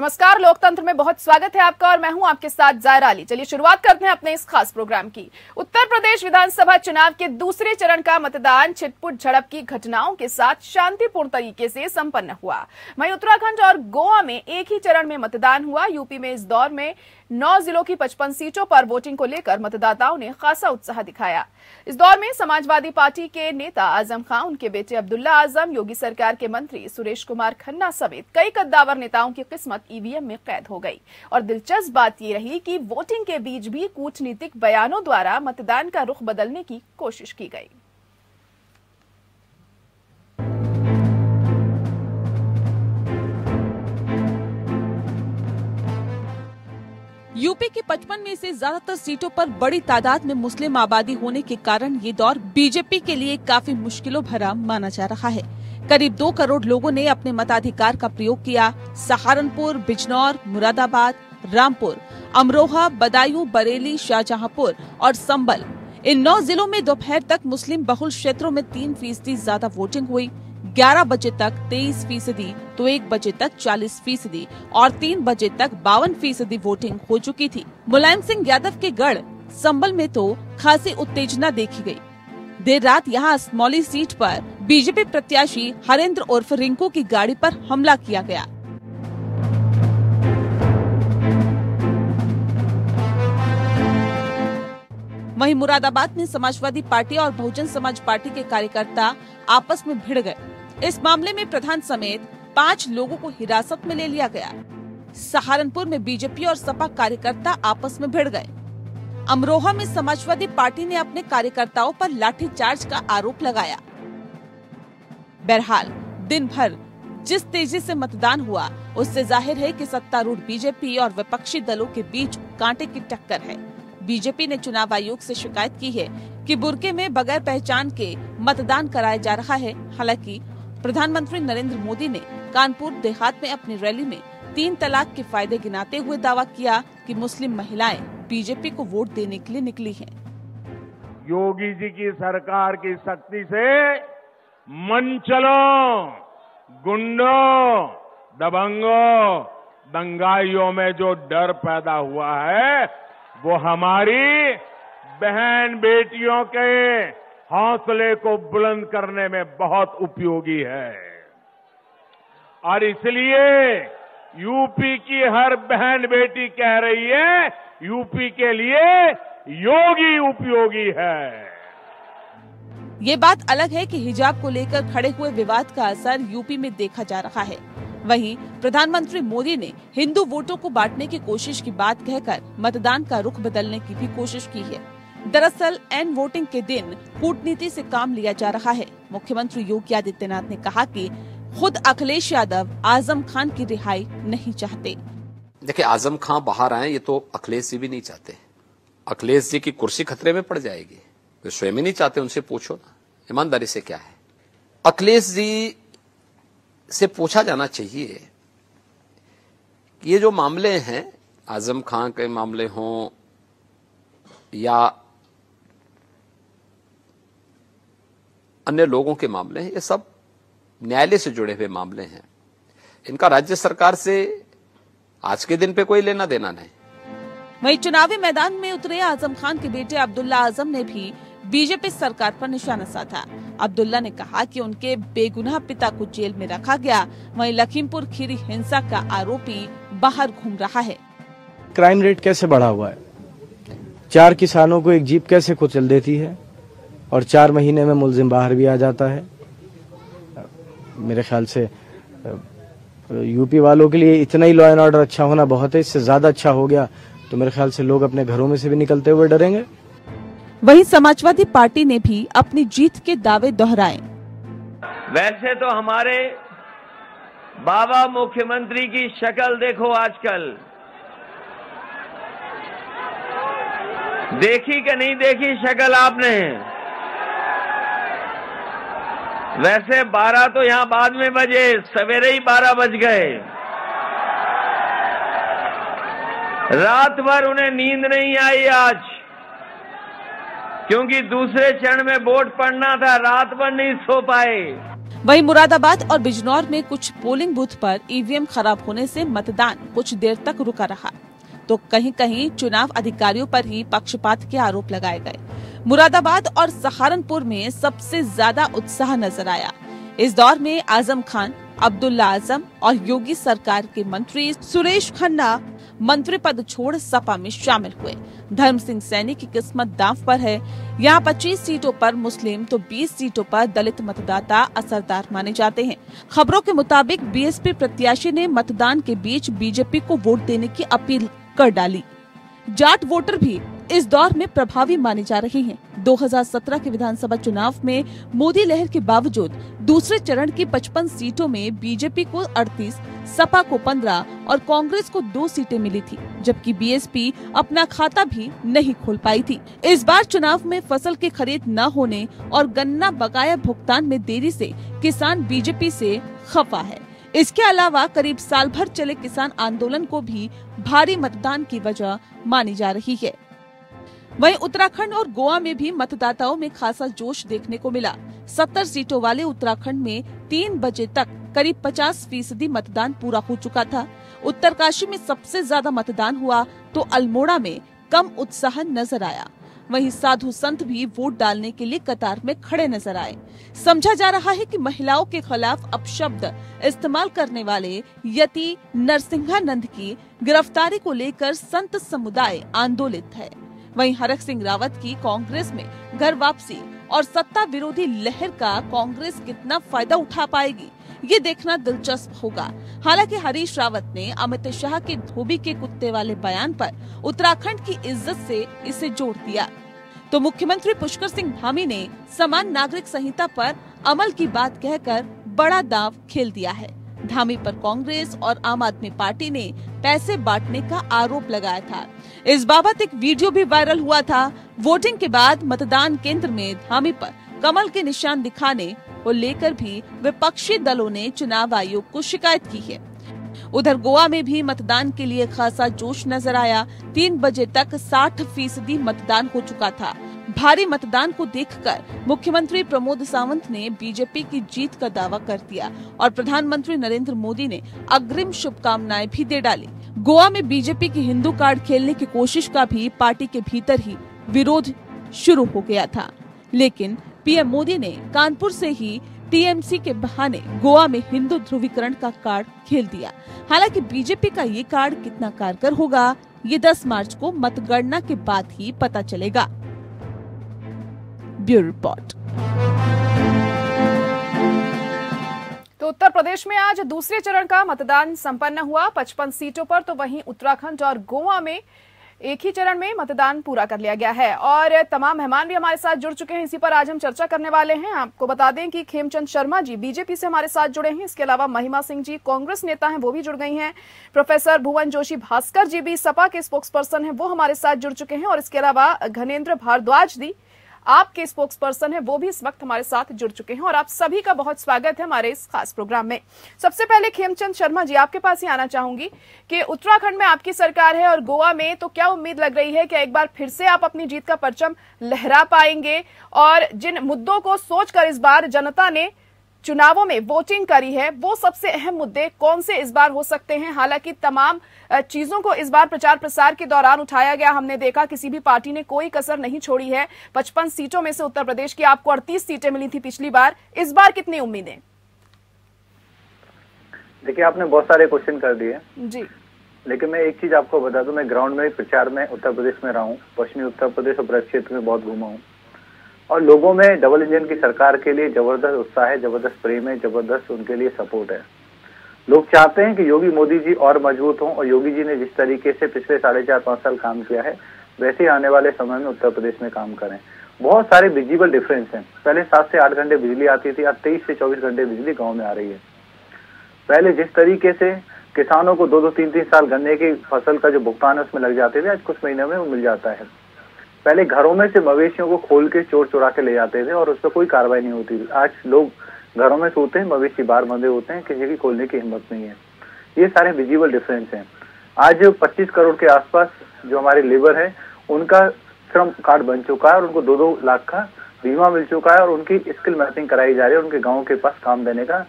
नमस्कार, लोकतंत्र में बहुत स्वागत है आपका और मैं हूं आपके साथ जायरा अली। चलिए शुरुआत करते हैं अपने इस खास प्रोग्राम की। उत्तर प्रदेश विधानसभा चुनाव के दूसरे चरण का मतदान छिटपुट झड़प की घटनाओं के साथ शांतिपूर्ण तरीके से संपन्न हुआ। वहीं उत्तराखंड और गोवा में एक ही चरण में मतदान हुआ। यूपी में इस दौर में 9 जिलों की 55 सीटों पर वोटिंग को लेकर मतदाताओं ने खासा उत्साह दिखाया। इस दौर में समाजवादी पार्टी के नेता आजम खान, उनके बेटे अब्दुल्ला आजम, योगी सरकार के मंत्री सुरेश कुमार खन्ना समेत कई कद्दावर नेताओं की किस्मत ईवीएम में कैद हो गई। और दिलचस्प बात ये रही कि वोटिंग के बीच भी कूटनीतिक बयानों द्वारा मतदान का रुख बदलने की कोशिश की गई। यूपी की 55 में से ज्यादातर सीटों पर बड़ी तादाद में मुस्लिम आबादी होने के कारण ये दौर बीजेपी के लिए काफी मुश्किलों भरा माना जा रहा है। करीब 2 करोड़ लोगों ने अपने मताधिकार का प्रयोग किया। सहारनपुर, बिजनौर, मुरादाबाद, रामपुर, अमरोहा, बदायूं, बरेली, शाहजहांपुर और संभल, इन 9 जिलों में दोपहर तक मुस्लिम बहुल क्षेत्रों में 3% ज्यादा वोटिंग हुई। 11 बजे तक 23%, तो 1 बजे तक 40% और 3 बजे तक 52% वोटिंग हो चुकी थी। मुलायम सिंह यादव के गढ़ संभल में तो खासी उत्तेजना देखी गई। देर रात यहां असमौली सीट पर बीजेपी प्रत्याशी हरेंद्र उर्फ रिंकू की गाड़ी पर हमला किया गया। वहीं मुरादाबाद में समाजवादी पार्टी और बहुजन समाज पार्टी के कार्यकर्ता आपस में भिड़ गए। इस मामले में प्रधान समेत 5 लोगों को हिरासत में ले लिया गया। सहारनपुर में बीजेपी और सपा कार्यकर्ता आपस में भिड़ गए। अमरोहा में समाजवादी पार्टी ने अपने कार्यकर्ताओं पर लाठीचार्ज का आरोप लगाया। बहरहाल दिन भर जिस तेजी से मतदान हुआ, उससे जाहिर है कि सत्तारूढ़ बीजेपी और विपक्षी दलों के बीच कांटे की टक्कर है। बीजेपी ने चुनाव आयोग से शिकायत की है कि बुर्के में बगैर पहचान के मतदान कराया जा रहा है। हालांकि प्रधानमंत्री नरेंद्र मोदी ने कानपुर देहात में अपनी रैली में 3 तलाक के फायदे गिनाते हुए दावा किया कि मुस्लिम महिलाएं बीजेपी को वोट देने के लिए निकली हैं। योगी जी की सरकार की शक्ति से मनचलों, गुंडों, दबंगों, दंगाइयों में जो डर पैदा हुआ है, वो हमारी बहन बेटियों के हौसले को बुलंद करने में बहुत उपयोगी है। और इसलिए यूपी की हर बहन बेटी कह रही है, यूपी के लिए योगी उपयोगी है। ये बात अलग है कि हिजाब को लेकर खड़े हुए विवाद का असर यूपी में देखा जा रहा है। वहीं प्रधानमंत्री मोदी ने हिंदू वोटों को बांटने की कोशिश की बात कहकर मतदान का रुख बदलने की भी कोशिश की है। दरअसल एन वोटिंग के दिन कूटनीति से काम लिया जा रहा है। मुख्यमंत्री योगी आदित्यनाथ ने कहा कि खुद अखिलेश यादव आजम खान की रिहाई नहीं चाहते। देखिए, आजम खान बाहर आए ये तो अखिलेश जी भी नहीं चाहते। अखिलेश जी की कुर्सी खतरे में पड़ जाएगी, वे स्वयं ही नहीं चाहते। उनसे पूछो ना ईमानदारी से क्या है। अखिलेश जी से पूछा जाना चाहिए कि ये जो मामले हैं, आजम खान के मामले हों या अन्य लोगों के मामले हैं, ये सब न्यायालय से जुड़े हुए मामले हैं। इनका राज्य सरकार से आज के दिन पे कोई लेना देना नहीं। वहीं चुनावी मैदान में उतरे आजम खान के बेटे अब्दुल्ला आजम ने भी बीजेपी सरकार पर निशाना साधा। अब्दुल्ला ने कहा कि उनके बेगुनाह पिता को जेल में रखा गया। वहीं लखीमपुर खीरी हिंसा का आरोपी बाहर घूम रहा है। क्राइम रेट कैसे बढ़ा हुआ है? 4 किसानों को एक जीप कैसे कुचल देती है और 4 महीने में मुलजिम बाहर भी आ जाता है। मेरे ख्याल से यूपी वालों के लिए इतना ही लॉ एंड ऑर्डर अच्छा होना बहुत है। इससे ज्यादा अच्छा हो गया तो मेरे ख्याल से लोग अपने घरों में से भी निकलते हुए डरेंगे। वहीं समाजवादी पार्टी ने भी अपनी जीत के दावे दोहराए। वैसे तो हमारे बाबा मुख्यमंत्री की शक्ल देखो आजकल, देखी कि नहीं देखी शक्ल आपने? वैसे 12 तो यहां बाद में बजे, सवेरे ही 12 बज गए। रात भर उन्हें नींद नहीं आई आज, क्योंकि दूसरे चरण में वोट पड़ना था। रात भर नहीं सो पाए। वहीं मुरादाबाद और बिजनौर में कुछ पोलिंग बूथ पर ईवीएम खराब होने से मतदान कुछ देर तक रुका रहा, तो कहीं कहीं चुनाव अधिकारियों पर ही पक्षपात के आरोप लगाए गए। मुरादाबाद और सहारनपुर में सबसे ज्यादा उत्साह नजर आया। इस दौर में आजम खान, अब्दुल्ला आजम और योगी सरकार के मंत्री सुरेश खन्ना मंत्री पद छोड़ सपा में शामिल हुए। धर्म सिंह सैनी की किस्मत दांव पर है। यहाँ 25 सीटों पर मुस्लिम तो 20 सीटों पर दलित मतदाता असरदार माने जाते हैं। खबरों के मुताबिक बीएसपी प्रत्याशी ने मतदान के बीच बीजेपी को वोट देने की अपील कर डाली। जाट वोटर भी इस दौर में प्रभावी माने जा रहे हैं। 2017 के विधानसभा चुनाव में मोदी लहर के बावजूद दूसरे चरण की 55 सीटों में बीजेपी को 38, सपा को 15 और कांग्रेस को 2 सीटें मिली थी, जबकि बीएसपी अपना खाता भी नहीं खोल पाई थी। इस बार चुनाव में फसल की खरीद न होने और गन्ना बकाया भुगतान में देरी से किसान बीजेपी से खफा है। इसके अलावा करीब साल भर चले किसान आंदोलन को भी भारी मतदान की वजह मानी जा रही है। वहीं उत्तराखंड और गोवा में भी मतदाताओं में खासा जोश देखने को मिला। 70 सीटों वाले उत्तराखंड में 3 बजे तक करीब 50% मतदान पूरा हो चुका था। उत्तरकाशी में सबसे ज्यादा मतदान हुआ तो अल्मोड़ा में कम उत्साह नजर आया। वहीं साधु संत भी वोट डालने के लिए कतार में खड़े नजर आए। समझा जा रहा है कि महिलाओं के खिलाफ अपशब्द इस्तेमाल करने वाले यति नरसिंहानंद की गिरफ्तारी को लेकर संत समुदाय आंदोलित है। वहीं हरक सिंह रावत की कांग्रेस में घर वापसी और सत्ता विरोधी लहर का कांग्रेस कितना फायदा उठा पाएगी, ये देखना दिलचस्प होगा। हालांकि हरीश रावत ने अमित शाह के धोबी के कुत्ते वाले बयान पर उत्तराखंड की इज्जत से इसे जोड़ दिया, तो मुख्यमंत्री पुष्कर सिंह धामी ने समान नागरिक संहिता पर अमल की बात कहकर बड़ा दांव खेल दिया है। धामी पर कांग्रेस और आम आदमी पार्टी ने पैसे बांटने का आरोप लगाया था। इस बाबत एक वीडियो भी वायरल हुआ था। वोटिंग के बाद मतदान केंद्र में धामी पर कमल के निशान दिखाने को लेकर भी विपक्षी दलों ने चुनाव आयोग को शिकायत की है। उधर गोवा में भी मतदान के लिए खासा जोश नजर आया। 3 बजे तक 60% मतदान हो चुका था। भारी मतदान को देखकर मुख्यमंत्री प्रमोद सावंत ने बीजेपी की जीत का दावा कर दिया और प्रधानमंत्री नरेंद्र मोदी ने अग्रिम शुभकामनाएं भी दे डाली। गोवा में बीजेपी की हिंदू कार्ड खेलने की कोशिश का भी पार्टी के भीतर ही विरोध शुरू हो गया था, लेकिन पीएम मोदी ने कानपुर से ही टीएमसी के बहाने गोवा में हिंदू ध्रुवीकरण का कार्ड खेल दिया। हालांकि बीजेपी का ये कार्ड कितना कारगर होगा, ये 10 मार्च को मतगणना के बाद ही पता चलेगा। Bureau report. तो उत्तर प्रदेश में आज दूसरे चरण का मतदान संपन्न हुआ 55 सीटों पर, तो वहीं उत्तराखंड और गोवा में एक ही चरण में मतदान पूरा कर लिया गया है। और तमाम मेहमान भी हमारे साथ जुड़ चुके हैं, इसी पर आज हम चर्चा करने वाले हैं। आपको बता दें कि खेमचंद शर्मा जी बीजेपी से हमारे साथ जुड़े हैं। इसके अलावा महिमा सिंह जी कांग्रेस नेता हैं, वो भी जुड़ गई हैं। प्रोफेसर भुवन जोशी भास्कर जी भी सपा के स्पोक्स पर्सन हैं, वो हमारे साथ जुड़ चुके हैं। और इसके अलावा घनेन्द्र भारद्वाज जी आपके स्पोक्स पर्सन है, वो भी इस वक्त हमारे साथ जुड़ चुके हैं। और आप सभी का बहुत स्वागत है हमारे इस खास प्रोग्राम में। सबसे पहले खेमचंद शर्मा जी, आपके पास ही आना चाहूंगी कि उत्तराखंड में आपकी सरकार है और गोवा में, तो क्या उम्मीद लग रही है कि एक बार फिर से आप अपनी जीत का परचम लहरा पाएंगे? और जिन मुद्दों को सोचकर इस बार जनता ने चुनावों में वोटिंग करी है, वो सबसे अहम मुद्दे कौन से इस बार हो सकते हैं? हालांकि तमाम चीजों को इस बार प्रचार प्रसार के दौरान उठाया गया, हमने देखा किसी भी पार्टी ने कोई कसर नहीं छोड़ी है। 55 सीटों में से उत्तर प्रदेश की आपको 38 सीटें मिली थी पिछली बार, इस बार कितनी उम्मीदें? देखिए, आपने बहुत सारे क्वेश्चन कर दिए जी, लेकिन मैं एक चीज आपको बता दूं, मैं ग्राउंड में प्रचार में उत्तर प्रदेश में रहा हूँ, पश्चिमी उत्तर प्रदेश और ब्रज क्षेत्र में बहुत घूमा हूँ और लोगों में डबल इंजन की सरकार के लिए जबरदस्त उत्साह है, जबरदस्त प्रेम है, जबरदस्त उनके लिए सपोर्ट है। लोग चाहते हैं कि योगी मोदी जी और मजबूत हों और योगी जी ने जिस तरीके से पिछले 4.5-5 साल काम किया है वैसे ही आने वाले समय में उत्तर प्रदेश में काम करें। बहुत सारे विजिबल डिफरेंस हैं। पहले 7 से 8 घंटे बिजली आती थी, अब 23 से 24 घंटे बिजली गाँव में आ रही है। पहले जिस तरीके से किसानों को 2-2, 3-3 साल गन्ने की फसल का जो भुगतान है उसमें लग जाते थे, आज कुछ महीने में वो मिल जाता है। पहले घरों में से मवेशियों को खोल के चोर चुरा के ले जाते थे और उस पर कोई कार्रवाई नहीं होती थी। आज लोग घरों में सोते हैं, मवेशी बाहर बंधे होते हैं, किसी की खोलने की हिम्मत नहीं है। ये सारे विजिबल डिफरेंस हैं। आज 25 करोड़ के आसपास जो हमारे लेबर है उनका श्रम कार्ड बन चुका है और उनको 2-2 लाख का बीमा मिल चुका है और उनकी स्किल मैपिंग कराई जा रही है, उनके गाँव के पास काम देने का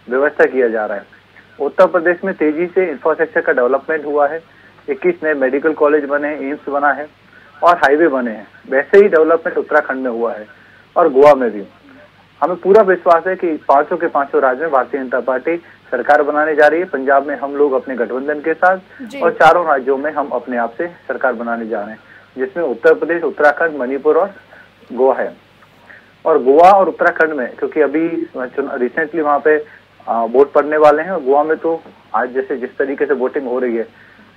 व्यवस्था किया जा रहा है। उत्तर प्रदेश में तेजी से इंफ्रास्ट्रक्चर का डेवलपमेंट हुआ है, 21 नए मेडिकल कॉलेज बने, एम्स बना है और हाईवे बने हैं। वैसे ही डेवलपमेंट उत्तराखंड में हुआ है और गोवा में भी। हमें पूरा विश्वास है कि पांचों के पांचों राज्य में भारतीय जनता पार्टी सरकार बनाने जा रही है। पंजाब में हम लोग अपने गठबंधन के साथ और चारों राज्यों में हम अपने आप से सरकार बनाने जा रहे हैं, जिसमें उत्तर प्रदेश, उत्तराखंड, मणिपुर और गोवा है। और गोवा और उत्तराखंड में क्योंकि अभी रिसेंटली वहां पे वोट पड़ने वाले हैं और गोवा में तो आज जैसे जिस तरीके से वोटिंग हो रही है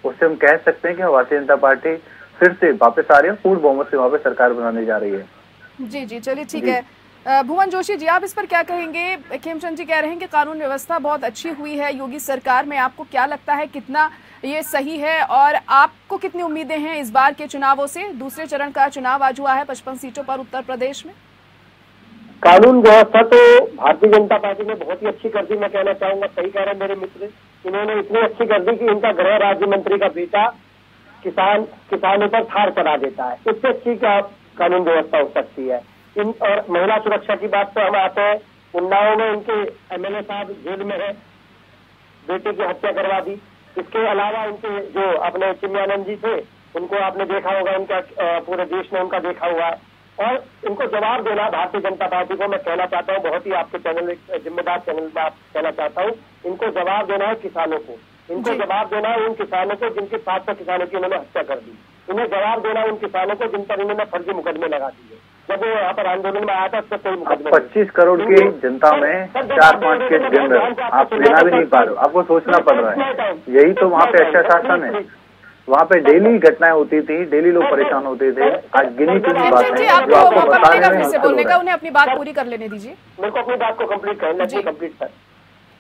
उससे हम कह सकते हैं कि भारतीय जनता पार्टी फिर से वापस आ रही है, पूर्ण बहुमत से वहां पे सरकार बनाने जा रही है। जी जी, चलिए ठीक है। भुवन जोशी जी, आप इस पर क्या कहेंगे? खेमचंद जी कह रहे हैं कि कानून व्यवस्था बहुत अच्छी हुई है योगी सरकार में। आपको क्या लगता है कितना ये सही है और आपको कितनी उम्मीदें हैं इस बार के चुनावों से? दूसरे चरण का चुनाव आज हुआ है 55 सीटों पर उत्तर प्रदेश में। कानून व्यवस्था तो भारतीय जनता पार्टी ने बहुत ही अच्छी कर दी, मैं कहना चाहूंगा। सही कह रहे हैं मेरे मित्र, इन्होंने इतनी अच्छी कर दी कि इनका गृह राज्य मंत्री का बेटा किसानों पर थार चढ़ा देता है। इससे अच्छी क्या कानून व्यवस्था हो सकती है? और महिला सुरक्षा की बात तो हम आते हैं, उन्नाव में उनके एमएलए साहब जेल में है, बेटे की हत्या करवा दी। इसके अलावा उनके जो अपने चिन्मयानंद जी थे, उनको आपने देखा होगा, उनका पूरे देश में उनका देखा हुआ है। और इनको जवाब देना भारतीय जनता पार्टी को मैं कहना चाहता हूँ, बहुत ही आपके चैनल, जिम्मेदार चैनल में आप कहना चाहता हूँ, इनको जवाब देना है किसानों को। इनको जवाब देना है उन किसानों को जिनके 700 किसानों की उन्होंने हत्या कर दी। इन्हें जवाब देना है उन किसानों को जिन पर इन्होंने फर्जी मुकदमे लगा दिए। जब वो यहाँ पर आंदोलन में आया था उससे कोई मुकदमे 25 करोड़ की जनता में 4-5 केस गिन रहे हो, आप लेना भी नहीं पा रहे हो, आपको सोचना पड़ रहा है। यही तो वहाँ पे अच्छा शासन है। वहाँ पे डेली घटनाएं होती थी, डेली लोग परेशान होते थे। आज गिनी चुनी बात है जो आपको बताने में फिर से बोलने का, उन्हें अपनी बात पूरी कर लेने दीजिए। मेरे को अपनी बात को कंप्लीट करना चाहिए, कंप्लीट कर।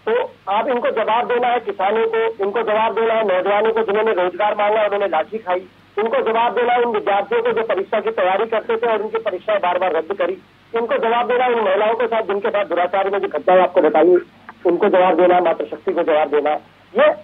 तो आप इनको जवाब देना है किसानों को, इनको जवाब देना है नौजवानों को जिन्होंने रोजगार मांगा उन्होंने लाठी खाई, इनको जवाब देना है उन विद्यार्थियों को जो परीक्षा की तैयारी करते थे और उनकी परीक्षाएं बार बार रद्द करी, इनको जवाब देना है उन महिलाओं के साथ जिनके साथ दुराचार में जो घटनाएं आपको बताइए, उनको जवाब देना, मातृशक्ति को जवाब देना। ये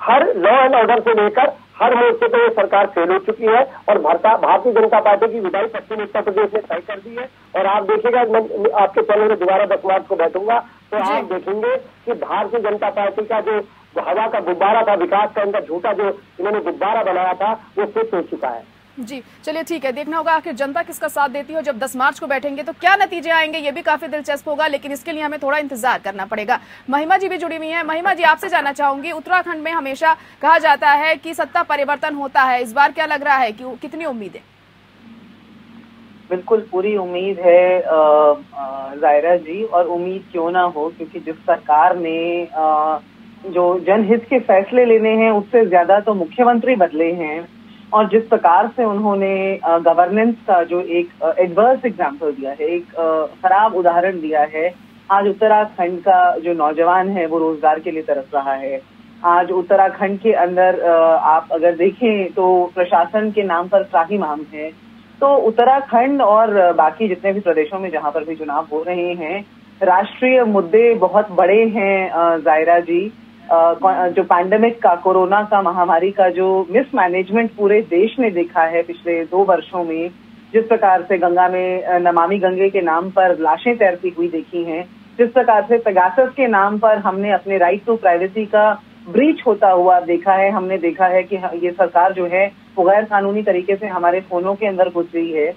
हर लॉ एंड ऑर्डर से लेकर हर मोर्चे पे ये सरकार फेल हो चुकी है और भारतीय जनता पार्टी की विदाई पश्चिमी उत्तर प्रदेश ने तय कर दी है। और आप देखिएगा, मैं आपके चैनल में दोबारा 10 मार्च को बैठूंगा तो आप देखेंगे कि भारतीय जनता पार्टी का जो हवा का गुब्बारा था, विकास का उनका झूठा जो इन्होंने गुब्बारा बनाया था, वो फिट हो चुका है। जी चलिए ठीक है, देखना होगा आखिर जनता किसका साथ देती है। जब 10 मार्च को बैठेंगे तो क्या नतीजे आएंगे ये भी काफी दिलचस्प होगा, लेकिन इसके लिए हमें थोड़ा इंतजार करना पड़ेगा। महिमा जी भी जुड़ी हुई हैं। महिमा जी, आपसे जानना चाहूंगी, उत्तराखंड में हमेशा कहा जाता है कि सत्ता परिवर्तन होता है, इस बार क्या लग रहा है कि कितनी उम्मीद है? बिल्कुल पूरी उम्मीद है जायरा जी, और उम्मीद क्यों ना हो, क्योंकि जिस सरकार ने जो जनहित के फैसले लेने हैं उससे ज्यादा तो मुख्यमंत्री बदले हैं, और जिस प्रकार से उन्होंने गवर्नेंस का जो एक एडवर्स एग्जाम्पल दिया है, एक खराब उदाहरण दिया है। आज उत्तराखंड का जो नौजवान है वो रोजगार के लिए तरस रहा है। आज उत्तराखंड के अंदर आप अगर देखें तो प्रशासन के नाम पर त्राहिमाम है। तो उत्तराखंड और बाकी जितने भी प्रदेशों में जहां पर भी चुनाव हो रहे हैं, राष्ट्रीय मुद्दे बहुत बड़े हैं जायरा जी। जो पैंडेमिक का, कोरोना का महामारी का जो मिसमैनेजमेंट पूरे देश ने देखा है पिछले 2 वर्षों में, जिस प्रकार से गंगा में नमामि गंगे के नाम पर लाशें तैरती हुई देखी हैं, जिस प्रकार से पेगासस के नाम पर हमने अपने राइट टू प्राइवेसी का ब्रीच होता हुआ देखा है। हमने देखा है कि ये सरकार जो है वो गैर कानूनी तरीके से हमारे फोनों के अंदर घुस रही है।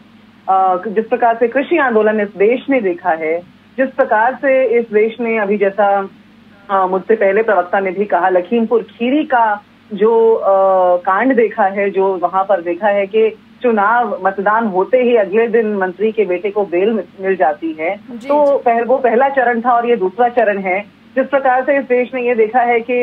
जिस प्रकार से कृषि आंदोलन इस देश ने देखा है, जिस प्रकार से इस देश ने अभी जैसा मुझसे पहले प्रवक्ता ने भी कहा, लखीमपुर खीरी का जो कांड देखा है, जो वहां पर देखा है कि चुनाव मतदान होते ही अगले दिन मंत्री के बेटे को बेल मिल जाती है। तो वो पहला चरण था और ये दूसरा चरण है। जिस प्रकार से इस देश ने ये देखा है कि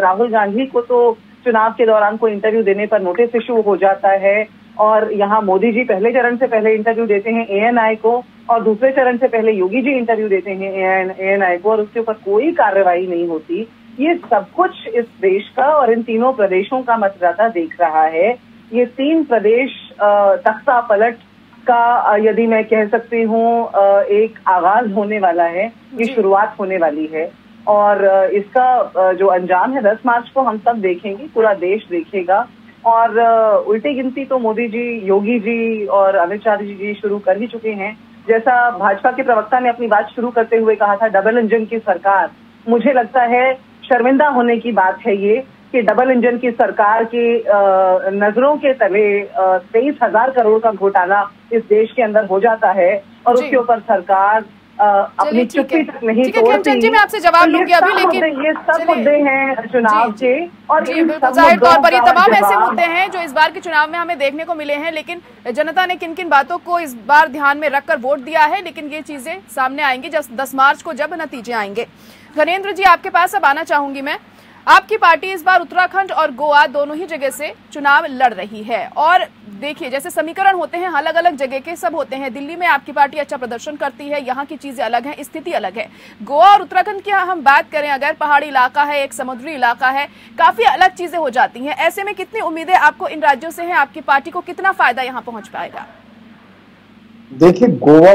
राहुल गांधी को तो चुनाव के दौरान कोई इंटरव्यू देने पर नोटिस इशू हो जाता है, और यहाँ मोदी जी पहले चरण से पहले इंटरव्यू देते हैं एएनआई को, और दूसरे चरण से पहले योगी जी इंटरव्यू देते हैं एएनआई को, और उसके ऊपर कोई कार्रवाई नहीं होती। ये सब कुछ इस देश का और इन तीनों प्रदेशों का मतदाता देख रहा है। ये 3 प्रदेश तख्ता पलट का, यदि मैं कह सकती हूँ, एक आगाज होने वाला है, ये शुरुआत होने वाली है। और इसका जो अंजाम है 10 मार्च को हम सब देखेंगे, पूरा देश देखेगा। और उल्टी गिनती तो मोदी जी, योगी जी और अमित शाह जी शुरू कर ही चुके हैं। जैसा भाजपा के प्रवक्ता ने अपनी बात शुरू करते हुए कहा था, डबल इंजन की सरकार, मुझे लगता है शर्मिंदा होने की बात है ये कि डबल इंजन की सरकार के नजरों के तले 23,000 करोड़ का घोटाला इस देश के अंदर हो जाता है और उसके ऊपर सरकार अपनी चुप्पी तक नहीं तोड़ती। जी, मैं आपसे जवाब लूंगी अभी, लेकिन ये सब मुद्दे हैं चुनाव के, और जाहिर तौर पर ये तमाम ऐसे मुद्दे हैं जो इस बार के चुनाव में हमें देखने को मिले हैं, लेकिन जनता ने किन किन बातों को इस बार ध्यान में रखकर वोट दिया है, लेकिन ये चीजें सामने आएंगी 10 मार्च को जब नतीजे आएंगे। धनेंद्र जी, आपके पास अब आना चाहूंगी मैं। आपकी पार्टी इस बार उत्तराखंड और गोवा दोनों ही जगह से चुनाव लड़ रही है, और देखिए जैसे समीकरण होते हैं अलग अलग जगह के सब होते हैं। दिल्ली में आपकी पार्टी अच्छा प्रदर्शन करती है, यहाँ की चीजें अलग हैं, स्थिति अलग है। गोवा और उत्तराखंड की हम बात करें, अगर पहाड़ी इलाका है, एक समुद्री इलाका है, काफी अलग चीजें हो जाती हैं। ऐसे में कितनी उम्मीदें आपको इन राज्यों से हैं? आपकी पार्टी को कितना फायदा यहाँ पहुंच पाएगा? देखिए, गोवा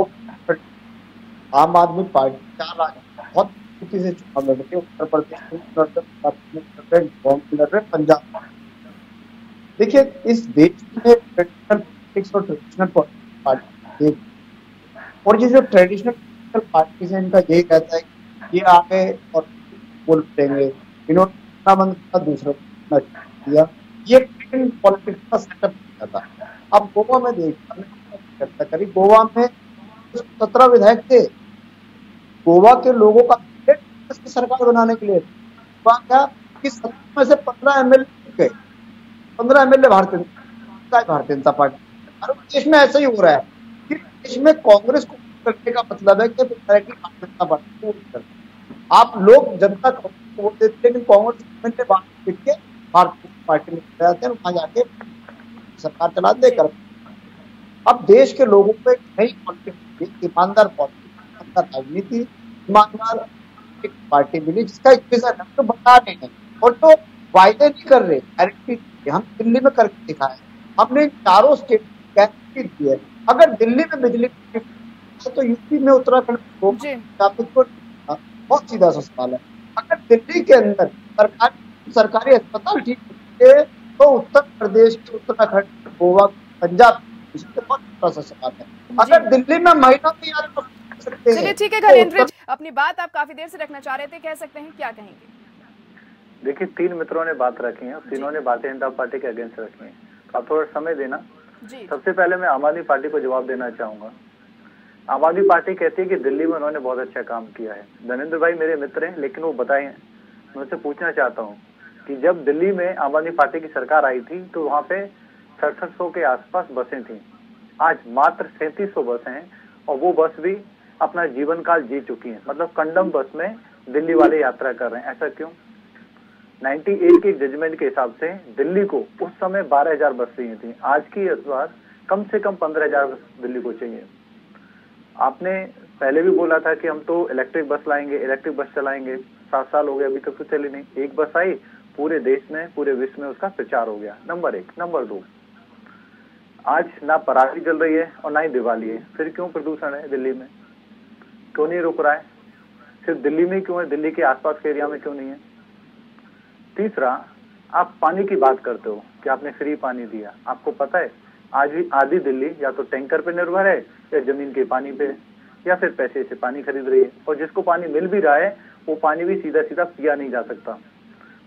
आम आदमी पार्टी 4 राज्य बहुत से चुनाव लड़ रहे, उत्तर प्रदेश, पंजाब। देखिए, इस देश में ट्रेडिशनल पॉलिटिक्स और ट्रेडिशनल पार्टी, और ये जो ट्रेडिशनल पार्टी है, इनका यही कहता है कि ये आगे और बोल देंगे, इन्होंने बंद किया, दूसरा किया, ये पॉलिटिक्स का सेटअप किया था। अब गोवा में देखिए, चर्चा करी, गोवा में 17 विधायक थे, गोवा के लोगों का की सरकार बनाने के लिए क्या कि 17 में से 15 एमएलए गए, 15 एमएलए भारतीय जनता पार्टी। और देश में ऐसा ही हो रहा है कि देश में कांग्रेस को करने का मतलब है कि भारतीय जनता पार्टी को करना। आप लोग जनता को वोट देते, लेकिन कांग्रेस के भारतीय पार्टी में जाते हैं, वहां जाके सरकार चलाते कर। अब देश के लोगों को एक नई पॉलिटिक्स, ईमानदार पॉलिटिक्स, राजनीति, ईमानदार एक पार्टी मिली जिसका एक विजन है, तो बता रहे हैं और तो वायदे नहीं कर रहे, गारंटी हम दिल्ली में करके दिखाए। हमने चारों स्टेट गारंटी दी है। अगर दिल्ली में बिजली तो यूपी में, उत्तराखंड बहुत सीधा सा सवाल है। अगर दिल्ली के अंदर सरकारी अस्पताल ठीक है तो उत्तर प्रदेश के उत्तराखंड, गोवा, पंजाब बहुत बड़ा सा सवाल है। अगर दिल्ली में महीनों में याद चलिए ठीक है धनेंद्र, अपनी बात आप काफी देर से रखना चाह रहे थे, कह सकते हैं, क्या कहेंगे? देखिए, 3 मित्रों ने बात रखी है, तीनों ने भारतीय जनता पार्टी के अगेंस्ट रखी है। आप थोड़ा समय देना। सबसे पहले मैं आम आदमी पार्टी को जवाब देना चाहूंगा। आम आदमी पार्टी कहती है कि दिल्ली में उन्होंने बहुत अच्छा काम किया है। धनेंद्र भाई मेरे मित्र हैं, लेकिन वो बताए हैं, मैं उनसे पूछना चाहता हूँ कि जब दिल्ली में आम आदमी पार्टी की सरकार आई थी तो वहाँ पे 6700 के आसपास बसें थी। आज मात्र 3700 बस हैं, और वो बस भी अपना जीवन काल जी चुकी हैं। मतलब कंडम बस में दिल्ली वाले यात्रा कर रहे हैं। ऐसा क्यों? 98 के जजमेंट के हिसाब से दिल्ली को उस समय 12,000 बस चाहिए थी, आज की बार कम से कम 15,000 बस दिल्ली को चाहिए। आपने पहले भी बोला था कि हम तो इलेक्ट्रिक बस लाएंगे, इलेक्ट्रिक बस चलाएंगे, 7 साल हो गए, अभी तक तो चली नहीं। एक बस आई, पूरे देश में, पूरे विश्व में उसका प्रचार हो गया। नंबर 1। नंबर 2, आज ना पराली जल रही है और ना ही दिवाली है, फिर क्यों प्रदूषण है दिल्ली में? क्यों नहीं रुक रहा है? सिर्फ दिल्ली में क्यों है, दिल्ली के आसपास के एरिया में क्यों नहीं है? तीसरा, आप पानी की बात करते हो कि आपने फ्री पानी दिया। आपको पता है आज भी आधी दिल्ली या तो टैंकर पे निर्भर है, या जमीन के पानी पे, या फिर पैसे से पानी खरीद रही है। और जिसको पानी मिल भी रहा है वो पानी भी सीधा सीधा पिया नहीं जा सकता।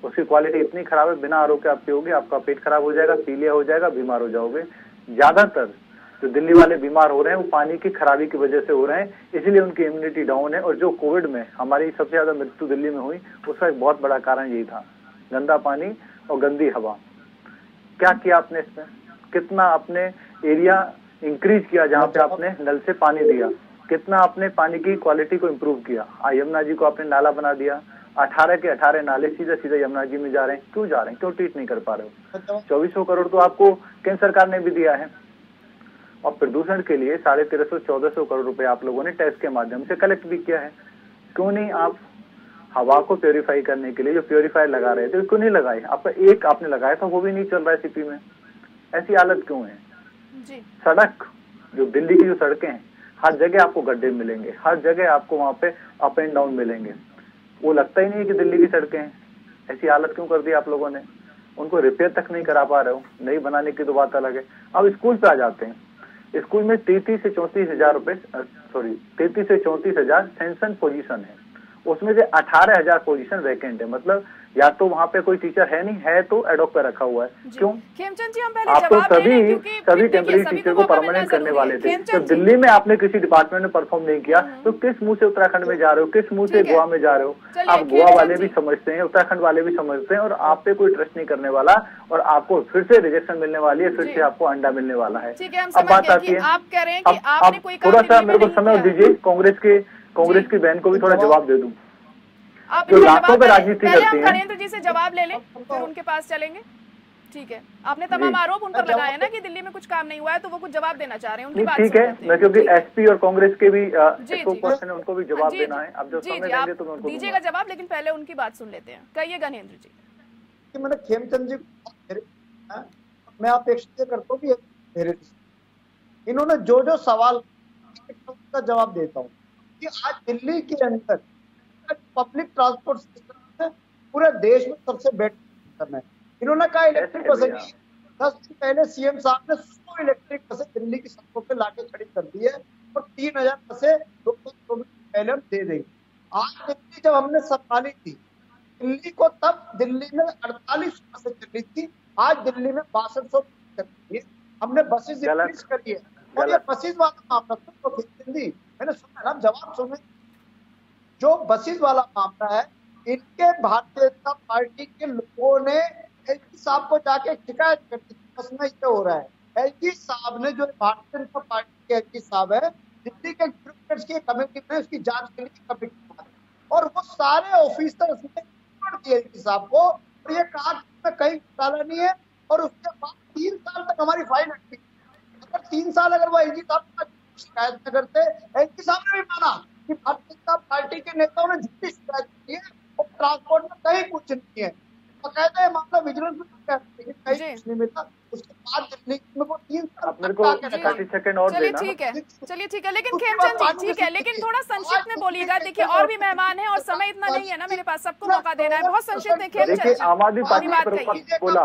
उसकी क्वालिटी इतनी खराब है, बिना आरओ के आप पियोगे, आपका पेट खराब हो जाएगा, पीलिया हो जाएगा, बीमार हो जाओगे। ज्यादातर जो दिल्ली वाले बीमार हो रहे हैं वो पानी की खराबी की वजह से हो रहे हैं, इसीलिए उनकी इम्यूनिटी डाउन है। और जो कोविड में हमारी सबसे ज्यादा मृत्यु दिल्ली में हुई, उसका एक बहुत बड़ा कारण यही था, गंदा पानी और गंदी हवा। क्या किया आपने इसमें? कितना आपने एरिया इंक्रीज किया जहाँ पे आपने नल से पानी दिया? कितना आपने पानी की क्वालिटी को इम्प्रूव किया? यमुना जी को आपने नाला बना दिया, 18 के 18 नाले सीधे सीधे यमुना जी में जा रहे हैं। क्यों जा रहे हैं? क्यों ट्रीट नहीं कर पा रहे हो? 2400 करोड़ तो आपको केंद्र सरकार ने भी दिया है। और प्रदूषण के लिए 1350-1400 करोड़ रुपए आप लोगों ने टैक्स के माध्यम से कलेक्ट भी किया है। क्यों नहीं आप हवा को प्योरीफाई करने के लिए जो प्योरीफायर लगा रहे थे, क्यों नहीं लगाए? आपका एक आपने लगाया था, वो भी नहीं चल रहा है सिटी में। ऐसी हालत क्यों है? सड़क, जो दिल्ली की जो सड़कें हैं, हर जगह आपको गड्ढे मिलेंगे, हर जगह आपको वहां पे अप एंड डाउन मिलेंगे। वो लगता ही नहीं है कि दिल्ली की सड़कें हैं। ऐसी हालत क्यों कर दी आप लोगों ने? उनको रिपेयर तक नहीं करा पा रहे हो। नई बनाने की तो बात अलग है। अब स्कूल पे आ जाते हैं। स्कूल में 33 से 34 हजार रुपए 33 से 34 हजार सैंक्शन पोजीशन है, उसमें से 18,000 पोजीशन वैकेंट है। मतलब या तो वहाँ पे कोई टीचर है नहीं, है तो एडॉक पे रखा हुआ है। क्यों? खेमचंद जी, हम पहले आप तो सभी टेम्परेरी टेम्परेरी टीचर को परमानेंट करने वाले थे। तो दिल्ली में आपने किसी डिपार्टमेंट में परफॉर्म नहीं किया तो किस मुंह से उत्तराखंड में जा रहे हो, किस मुंह से गोवा में जा रहे हो? आप गोवा वाले भी समझते हैं, उत्तराखंड वाले भी समझते हैं, और आप पे कोई ट्रस्ट नहीं करने वाला, और आपको फिर से रिजेक्शन मिलने वाली है, फिर से आपको अंडा मिलने वाला है। अब बात आती है, आप कह रहे हैं कि आपने कोई थोड़ा सा मेरे को समय दीजिए, कांग्रेस की बहन को भी थोड़ा जवाब दे दूं। आप जो लाखों पे राजनीति करती हैं। नरेंद्र जी से जवाब ले लें, फिर उनके पास चलेंगे। ठीक है, आपने तमाम आरोप उन पर लगाए ना कि दिल्ली में कुछ काम नहीं हुआ है, तो वो कुछ जवाब देना चाह रहे हैं, उनकी बात ठीक है। मैं क्योंकि एसपी और कांग्रेस के भी पर्सन है, उनको भी जवाब देना है। अब जो समय देंगे तो मैं उनको दीजिएगा जवाब, लेकिन पहले उनकी बात सुन लेते हैं। कहिए गणेंद्र जी। मैंने खेमचंद जी, मैं अपेक्षा करता हूँ कि मेरे इन्होंने जो सवाल का जवाब देता हूँ कि आज दिल्ली के अंदर पब्लिक ट्रांसपोर्ट सिस्टम पूरे देश में सबसे बेटर करना है। इन्होंने कहा इलेक्ट्रिक बसें, 10 दिन पहले सीएम साहब ने 100 इलेक्ट्रिक बसें दिल्ली की सड़कों पे लाके खड़ी कर दी है, और 3,000 बसें 2 पहले हम दे देंगे। आज दिल्ली जब हमने संभाली थी दिल्ली को, तब दिल्ली में 48 बसें चली थी, आज दिल्ली में 6200 चली है। हमने बसेज इंक्रीज करी है, और ये बसेज वाला मामला तो मैंने सुना ना, जवाब सुने। जो बसेज वाला मामला है, इनके भारतीय जनता पार्टी के लोगों ने एलजी साहब को जाके शिकायत कर दी। बस में ये हो रहा है, एलजी साहब ने, जो भारतीय जनता पार्टी के एलजी साहब है, दिल्ली के क्रिकेटर्स की कमेटी में उसकी जांच के लिए कमेटी, और वो सारे ऑफिसर्स ने रिपोर्ट दी एलजी साहब को, और ये कहा कि कहीं घोटाला नहीं है। और उसके बाद 3 साल तक हमारी फाइल अटकी। अगर 3 साल अगर वो एलजी साहब शिकायत न करते, एलजी साहब ने भी माना कि भारतीय जनता पार्टी के नेताओं ने झूठी शिकायत की है, और ट्रांसपोर्ट में कहीं कुछ नहीं है। कहते हैं मामला विजिलेंस में कहीं कुछ नहीं मिला। उसके बाद दिल्ली में वो 3 साल मेरे को 30 सेकंड और देना। चलिए ठीक है, लेकिन खेमचंद जी ठीक है, लेकिन थोड़ा संक्षिप्त में बोलिएगा। देखिए और भी मेहमान हैं और समय इतना नहीं है ना मेरे पास, सबको मौका देना है। बहुत संक्षिप्त में खेमचंद जी। आम आदमी पार्टी पर बोला,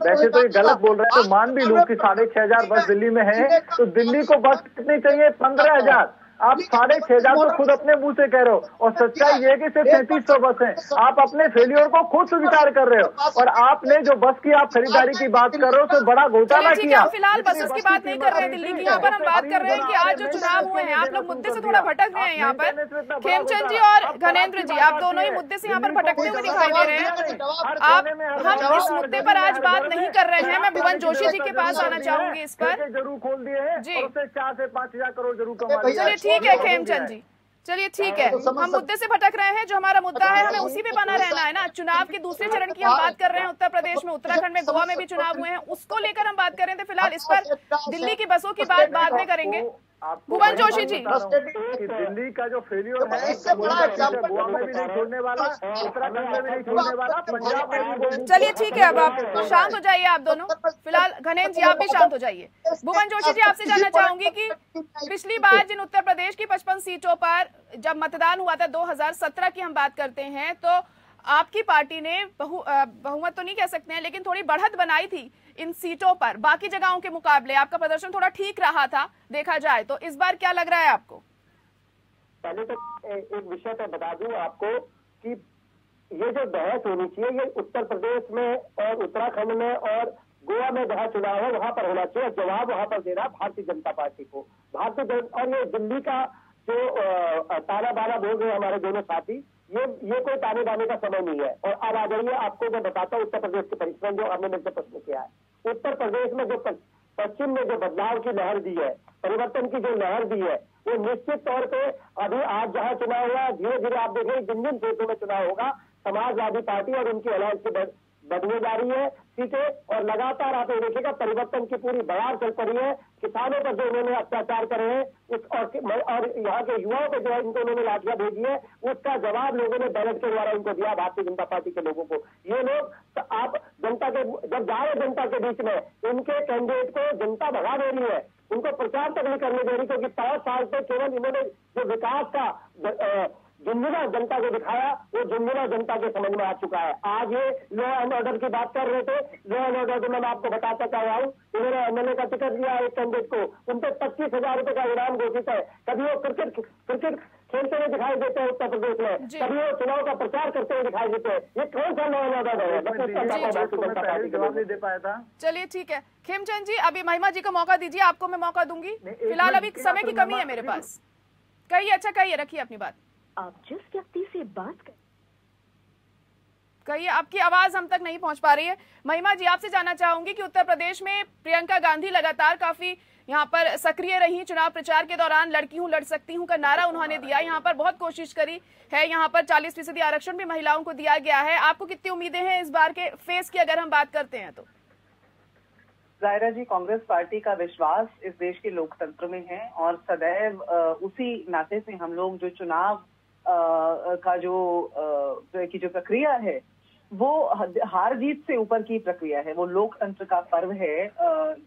वैसे तो ये गलत बोल रहे हैं, तो मान भी लूं कि 6,500 बस दिल्ली में है, तो दिल्ली को बस कितनी चाहिए? 15,000। आप 6,500 तो खुद अपने मुंह से कह रहे हो, और सच्चाई ये कि सिर्फ 3300 बस हैं। आप अपने फेलियर को खुद स्वीकार कर रहे हो, और आपने जो बस की आप खरीदारी की बात कर रहे हो तो बड़ा घोटाला किया। फिलहाल बसेस की बात नहीं कर रहे हैं दिल्ली की, यहाँ पर हम बात कर रहे हैं कि आज जो चुनाव हुए हैं, आप लोग मुद्दे से थोड़ा भटक रहे हैं यहाँ पर। खेमचंद जी और घनेंद्र जी, आप दोनों ही मुद्दे से यहाँ पर भटकते हुए दिखाई दे रहे हैं। हम इस मुद्दे पर आज बात नहीं कर रहे हैं। मैं भुवन जोशी जी के पास आना चाहूंगी इस पर। जरूर खोल दिए जी, 4 से 5,000 करोड़ जरूर कमा। चलिए ठीक है खेमचंद जी, चलिए ठीक है, हम मुद्दे से भटक रहे हैं। जो हमारा मुद्दा है हमें उसी पे बना रहना है ना। चुनाव के दूसरे चरण की हम बात कर रहे हैं, उत्तर प्रदेश में, उत्तराखंड में, गोवा में भी चुनाव हुए हैं, उसको लेकर हम बात कर रहे थे। फिलहाल इस पर दिल्ली की बसों की बात बाद में करेंगे। भुवन जोशी जी, दिल्ली का जो फेलियर है, गोवा में भी नहीं छोड़ने वाला, उत्तराखंड में भी नहीं छोड़ने वाला, पंजाब में भी। चलिए ठीक है, अब आप शांत हो जाइए आप दोनों। फिलहाल घनेंद्र जी आप भी शांत हो जाइए। भुवन जोशी जी, आपसे जानना चाहूंगी कि पिछली बार जिन उत्तर प्रदेश की 55 सीटों पर जब मतदान हुआ था, 2017 की हम बात करते हैं, तो आपकी पार्टी ने बहुमत तो नहीं कह सकते हैं, लेकिन थोड़ी बढ़त बनाई थी इन सीटों पर। बाकी जगहों के मुकाबले आपका प्रदर्शन थोड़ा ठीक रहा था देखा जाए तो। इस बार क्या लग रहा है आपको? पहले तो एक विषय पर बता दूं आपको कि ये जो बहस होनी चाहिए, ये उत्तर प्रदेश में और उत्तराखंड में और गोवा में जहां चुनाव है वहां पर होना चाहिए। जवाब वहां पर देना भारतीय जनता पार्टी को। और ये दिल्ली का जो ताना बाना बोल रहे हैं हमारे दोनों साथी, ये कोई ताने बाने का समय नहीं है। और अब आ जाइए, आपको मैं बताता हूँ उत्तर प्रदेश के परिश्रम जो आपने मेरे से प्रश्न किया है। उत्तर प्रदेश में जो पश्चिम में जो बदलाव की लहर दी है, परिवर्तन की जो लहर दी है, वो निश्चित तौर पे अभी आज जहां चुनाव हुआ, धीरे धीरे आप देखें जिन क्षेत्रों में चुनाव होगा, समाजवादी पार्टी और उनकी अलायंस की बढ़ने जा रही है सीटें, और लगातार आप देखिएगा परिवर्तन की पूरी बयार चल पड़ी है। किसानों पर जो उन्होंने अत्याचार करे हैं और यहाँ के युवाओं पे जो है इनको उन्होंने लाठियां भेजी है, उसका जवाब लोगों ने बैलेट के द्वारा इनको दिया, भारतीय जनता पार्टी के लोगों को। ये लोग आप जनता के जब जा रहे जनता के बीच में, इनके कैंडिडेट को जनता भगा दे रही है, उनको प्रचार तक नहीं करने दे रही, क्योंकि 5 साल से केवल इन्होंने जो विकास का झुंझुनू जनता को दिखाया, वो झुंझुनू जनता के समझ में आ चुका है। आज ये लॉ एंड ऑर्डर की बात कर रहे थे, लॉ एंड ऑर्डर मैं आपको बताता चाह हूँ, इन्होंने एमएलए का टिकट दिया एक कैंडिडेट को, उन पर 25,000 रुपए का इनाम घोषित है। कभी वो क्रिकेट खेलते हुए दिखाई देते हैं उत्तर प्रदेश में, कभी वो चुनाव का प्रचार करते हुए दिखाई देते हैं। ये कौन सा लॉ एंड ऑर्डर है? जवाब नहीं दे पाया था। चलिए ठीक है खेमचंद जी, अभी महिमा जी को मौका दीजिए, आपको मैं मौका दूंगी। फिलहाल अभी समय की कमी है मेरे पास। कहिए, अच्छा कहिए, रखिए अपनी बात। आप जिस व्यक्ति से बात कर कहिए, आपकी आवाज हम तक नहीं पहुंच पा रही है। महिमा जी, आपसे जानना चाहूंगी कि उत्तर प्रदेश में प्रियंका गांधी लगातार काफी यहाँ पर सक्रिय रही। चुनाव प्रचार के दौरान लड़की हूँ लड़ सकती हूँ का नारा उन्होंने दिया, यहाँ पर बहुत कोशिश करी है। यहाँ पर 40% आरक्षण भी महिलाओं को दिया गया है। आपको कितनी उम्मीदें हैं इस बार के फेस की, अगर हम बात करते हैं तो? जायरा जी, कांग्रेस पार्टी का विश्वास इस देश के लोकतंत्र में है और सदैव उसी नाते से हम लोग जो चुनाव का जो प्रक्रिया है वो हार जीत से ऊपर की प्रक्रिया है, वो लोकतंत्र का पर्व है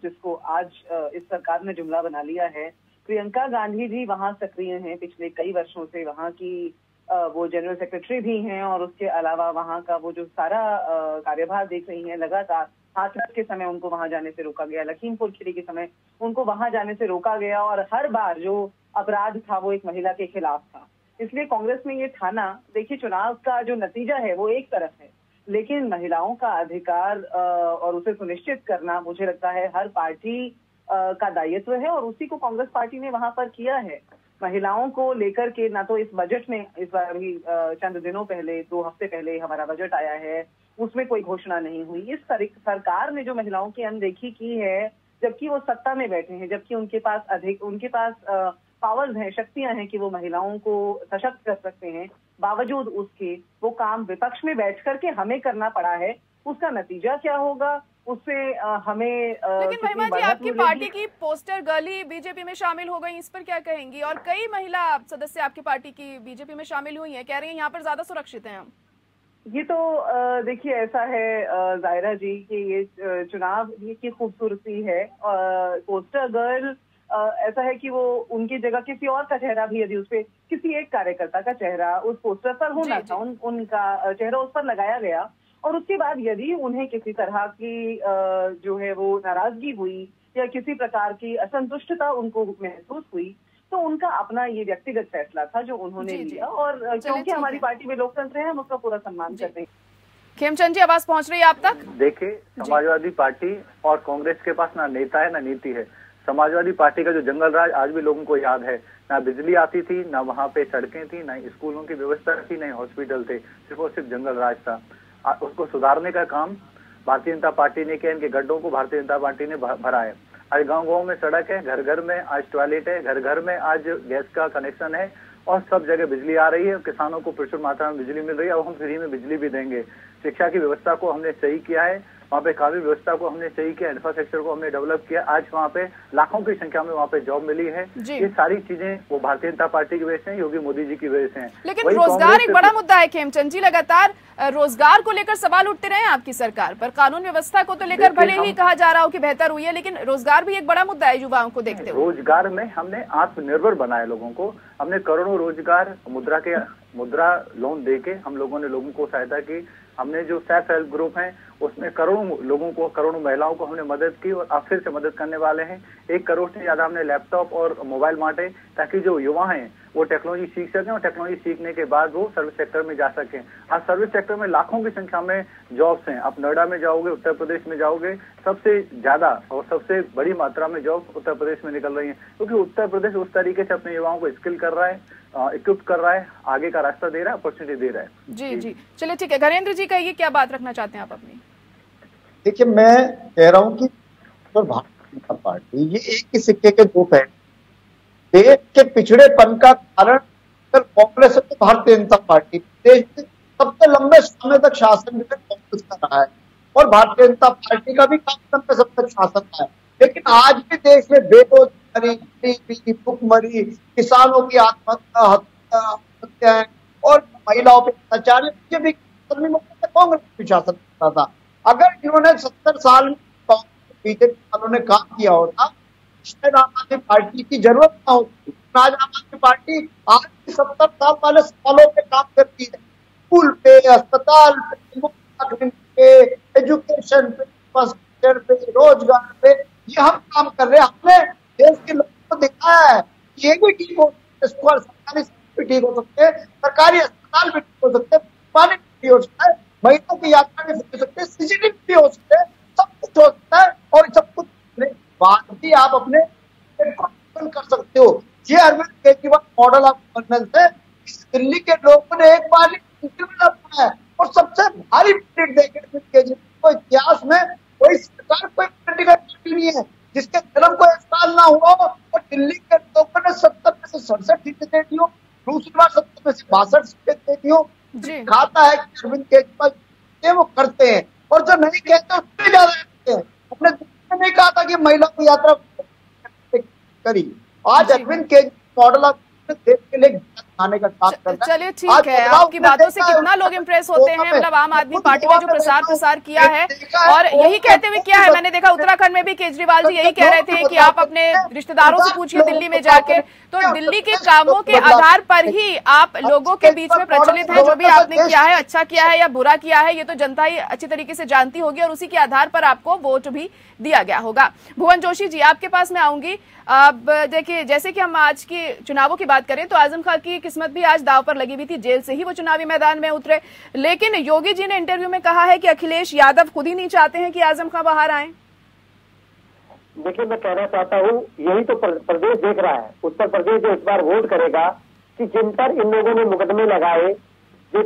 जिसको आज इस सरकार ने जुमला बना लिया है। प्रियंका गांधी जी वहाँ सक्रिय हैं पिछले कई वर्षों से, वहाँ की वो जनरल सेक्रेटरी भी हैं और उसके अलावा वहाँ का वो जो सारा कार्यभार देख रही हैं। लगातार हाथरस के समय उनको वहां जाने से रोका गया, लखीमपुर खीरी के समय उनको वहां जाने से रोका गया और हर बार जो अपराध था वो एक महिला के खिलाफ था। इसलिए कांग्रेस ने ये ठाना, देखिए चुनाव का जो नतीजा है वो एक तरफ है, लेकिन महिलाओं का अधिकार और उसे सुनिश्चित करना मुझे लगता है हर पार्टी का दायित्व है और उसी को कांग्रेस पार्टी ने वहां पर किया है। महिलाओं को लेकर के ना तो इस बजट में, इस बार अभी चंद दिनों पहले, 2 हफ्ते पहले हमारा बजट आया है, उसमें कोई घोषणा नहीं हुई। इस सरकार ने जो महिलाओं की अनदेखी की है, जबकि वो सत्ता में बैठे हैं, जबकि उनके पास पावर्स हैं, शक्तियां हैं कि वो महिलाओं को सशक्त कर सकते हैं, बावजूद उसके वो काम विपक्ष में बैठ करके हमें करना पड़ा है। उसका नतीजा क्या होगा उससे हमें लेकिन महिमा जी, आपकी पार्टी की पोस्टर गर्ल ही बीजेपी में शामिल हो गई, इस पर क्या कहेंगी? और कई महिला सदस्य आपकी पार्टी की बीजेपी में शामिल हुई हैं, कह रही हैं यहाँ पर ज्यादा सुरक्षित हैं हम। ये तो देखिए ऐसा है जायरा जी कि ये चुनाव की खूबसूरती है। पोस्टर गर्ल ऐसा है कि वो उनकी जगह किसी और का चेहरा भी यदि उसपे किसी एक कार्यकर्ता का चेहरा उस पोस्टर पर होना था, उनका चेहरा उस पर लगाया गया और उसके बाद यदि उन्हें किसी तरह की जो है वो नाराजगी हुई या किसी प्रकार की असंतुष्टता उनको महसूस हुई तो उनका अपना ये व्यक्तिगत फैसला था जो उन्होंने लिया और क्योंकि हमारी पार्टी में लोकतंत्र है हम उसका पूरा सम्मान करते हैं। खेमचंद जी, आवाज पहुंच रही है आप तक? देखिए, समाजवादी पार्टी और कांग्रेस के पास ना नेता है ना नीति है। समाजवादी पार्टी का जो जंगल राज आज भी लोगों को याद है, ना बिजली आती थी, ना वहाँ पे सड़कें थी, ना स्कूलों की व्यवस्था थी, ना हॉस्पिटल थे, सिर्फ और सिर्फ जंगल राज था। उसको सुधारने का काम भारतीय जनता पार्टी ने किया। इनके गड्ढों को भारतीय जनता पार्टी ने भरा है। आज गांव-गांव में सड़क है, घर घर में आज टॉयलेट है, घर घर में आज गैस का कनेक्शन है और सब जगह बिजली आ रही है। किसानों को प्रचुर मात्रा में बिजली मिल रही है और हम फ्री में बिजली भी देंगे। शिक्षा की व्यवस्था को हमने सही किया है, वहाँ पे कानूनी व्यवस्था को हमने सही किया, इंफ्रास्ट्रक्चर को हमने डेवलप किया। आज वहाँ पे लाखों की संख्या में वहाँ पे जॉब मिली है। ये सारी चीजें वो भारतीय जनता पार्टी की वजह से, योगी मोदी जी की वजह से हैं। लेकिन रोजगार एक बड़ा मुद्दा है खेमचंद जी, लगातार रोजगार को लेकर सवाल उठते रहे आपकी सरकार पर। कानून व्यवस्था को तो लेकर भले ही कहा जा रहा हो कि बेहतर हुई है, लेकिन रोजगार भी एक बड़ा मुद्दा है युवाओं को देखते हुए। रोजगार में हमने आत्मनिर्भर बनाया लोगों को, हमने करोड़ों रोजगार मुद्रा लोन देके हम लोगों ने लोगों को सहायता की। हमने जो सेल्फ हेल्प ग्रुप हैं उसमें करोड़ों लोगों को, करोड़ों महिलाओं को हमने मदद की और अब फिर से मदद करने वाले हैं। 1 करोड़ से ज्यादा हमने लैपटॉप और मोबाइल बांटे ताकि जो युवा हैं वो टेक्नोलॉजी सीख सकें और टेक्नोलॉजी सीखने के बाद वो सर्विस सेक्टर में जा सकें। आज सर्विस सेक्टर में लाखों की संख्या में जॉब्स हैं। आप नोएडा में जाओगे, उत्तर प्रदेश में जाओगे, सबसे ज्यादा और सबसे बड़ी मात्रा में जॉब उत्तर प्रदेश में निकल रही है, क्योंकि उत्तर प्रदेश उस तरीके से अपने युवाओं को स्किल कर रहा है, इक्विप कर रहा है, आगे का रास्ता दे रहा है, अपॉर्चुनिटी दे रहा है। जी जी, चलिए ठीक है। घरेंद्र जी कहिए, क्या बात रखना चाहते हैं आप अपनी? देखिए, मैं कह रहा हूँ कि भारतीय जनता पार्टी ये एक ही सिक्के के 2 पहलू। देश के पिछड़ेपन का कारण कांग्रेस और भारतीय जनता पार्टी, देश में सबसे लंबे समय तक शासन जो है कांग्रेस का रहा है और भारतीय जनता पार्टी का भी काफी लंबे समय तक शासन रहा है। लेकिन आज भी देश में बेरोजगारी, गरीबी, भुखमरी, किसानों की आत्महत्याएं और महिलाओं पर अत्याचार, ये भी कांग्रेस भी शासन करता था। अगर इन्होंने 70 साल में बीजेपी वालों ने काम किया होता शायद आम आदमी पार्टी की जरूरत ना होती। आज आम आदमी पार्टी आज 70 साल वाले सालों पे काम करती है, स्कूल पे, अस्पताल पे, एजुकेशन पे, इंफ्रास्ट्रक्चर पे, रोजगार पे, ये हम काम कर रहे हैं। हमने देश के लोगों को दिखाया है कि ये भी ठीक हो सकते, सरकारी भी ठीक हो सकते हैं, सरकारी अस्पताल भी ठीक हो सकते हैं, पानी भी हो सकता है, महिलाओं की यात्रा भी हो सकते हैं, सीसीटीवी भी हो सकते हैं, सब कुछ हो सकता है। और सब कुछ बाद भी आप अपने कर सकते हो। ये Arvind Kejriwal model of governance है। दिल्ली के लोगों ने एक बार है और सबसे भारी पीरियड देखे अरविंद केजरीवाल को। इतिहास में कोई सरकार, कोई पॉलिटिकल पार्टी नहीं है जिसके जन्म को 1 साल ना हुआ और दिल्ली के लोगों ने 70 में से 67 सीटें दे दी हो, दूसरी बार 70 में से 62 सीटें दे दी हो। खाता है कि अरविंद केजरीवाल वो करते हैं, और जो नहीं कहते उससे ज्यादा करते हैं। अपने नहीं कहा था कि महिला को यात्रा करी। आज अरविंद केजरीवाल मॉडल ऑफ देश के लिए आने का काम कर रहा है। चलिए ठीक है, आपकी बातों से कितना लोग इम्प्रेस होते हैं, मतलब आम आदमी पार्टी ने जो प्रसार किया है और यही कहते हुए किया है। मैंने देखा उत्तराखंड में भी केजरीवाल जी यही कह रहे थे कि आप अपने रिश्तेदारों से पूछिए दिल्ली में जाके। तो दिल्ली के कामों के आधार पर ही आप लोगों के बीच में प्रचलित है। जो भी आपने किया है, अच्छा किया है या बुरा किया है, ये तो जनता ही अच्छी तरीके से जानती होगी और उसी के आधार पर आपको वोट भी दिया गया होगा। भुवन जोशी जी, आपके पास मैं आऊंगी। अब देखिए, जैसे कि हम आज की चुनावों की बात करें तो आजम खान की किस्मत भी आज दांव पर लगी हुई थी। जेल से ही वो चुनावी मैदान में उतरे, लेकिन योगी जी ने इंटरव्यू में कहा है कि अखिलेश यादव खुद ही नहीं चाहते हैं कि आजम खान बाहर आए। देखिए, मैं कहना चाहता हूँ, यही तो प्रदेश देख रहा है। उत्तर प्रदेश जो इस बार वोट करेगा कि जिन पर इन लोगों ने मुकदमे लगाए, जो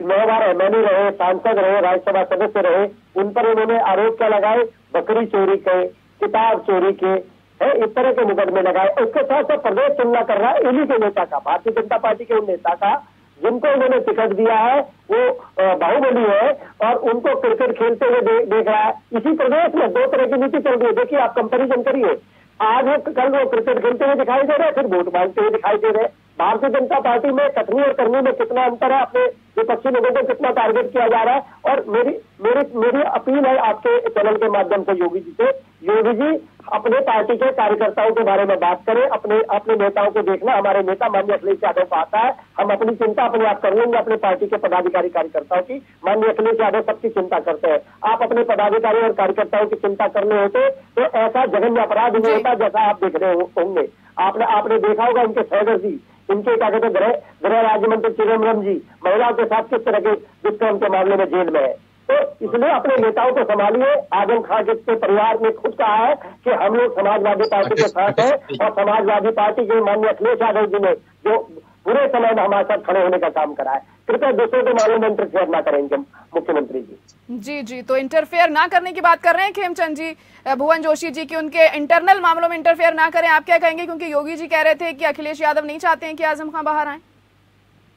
9 बार एमएलए रहे, सांसद रहे, राज्यसभा सदस्य रहे, उन पर इन्होंने आरोप क्या लगाए? बकरी चोरी के, किताब चोरी के, इस तरह के मुकदमे लगाए। उसके साथ साथ प्रदेश तुलना कर रहा है इन्हीं के नेता का, भारतीय जनता पार्टी के उन नेता का जिनको उन्होंने टिकट दिया है, वो बाहुबली है और उनको क्रिकेट खेलते हुए देख रहा है। इसी प्रदेश में 2 तरह की नीति चल रही है। देखिए, आप कंपैरिजन करिए, आज कल वो क्रिकेट खेलते हुए दिखाई दे रहे हैं, फिर वोट मांगते हुए दिखाई दे रहे हैं। भारतीय जनता पार्टी में कथनी और करनी में कितना अंतर है, अपने विपक्षी लोगों को कितना टारगेट किया जा रहा है। और मेरी अपील है आपके चैनल के माध्यम से योगी जी से, योगी जी अपने पार्टी के कार्यकर्ताओं के बारे में बात करें, अपने नेताओं को देखना। हमारे नेता माननीय अखिलेश यादव को आता है, हम अपनी चिंता अपने आप कर लेंगे अपने पार्टी के पदाधिकारी कार्यकर्ताओं की। माननीय अखिलेश यादव सबकी चिंता करते हैं, आप अपने पदाधिकारी और कार्यकर्ताओं की चिंता करने होते तो ऐसा जघन्य अपराध नहीं होता जैसा आप देख रहे होंगे। आपने देखा होगा इनके सहगर जी, इनके क्या कहते गृह राज्य मंत्री चिदम्बरम जी महिलाओं के साथ किस तरह के दुष्कर्म के मामले में जेल में है। तो इसलिए अपने नेताओं को संभालिए। आजम खान के परिवार ने खुद कहा है कि हम लोग समाजवादी पार्टी के साथ हैं और समाजवादी पार्टी के माननीय अखिलेश यादव जी ने जो बुरे समय में हमारे साथ खड़े होने का काम करा है, कृपया दूसरों के मामले में इंटरफेयर ना करेंगे मुख्यमंत्री जी। जी, तो इंटरफेयर ना करने की बात कर रहे हैं खेमचंद जी, भुवन जोशी जी की उनके इंटरनल मामलों में इंटरफेयर ना करें। आप क्या कहेंगे, क्योंकि योगी जी कह रहे थे कि अखिलेश यादव नहीं चाहते हैं कि आजम खान बाहर आए?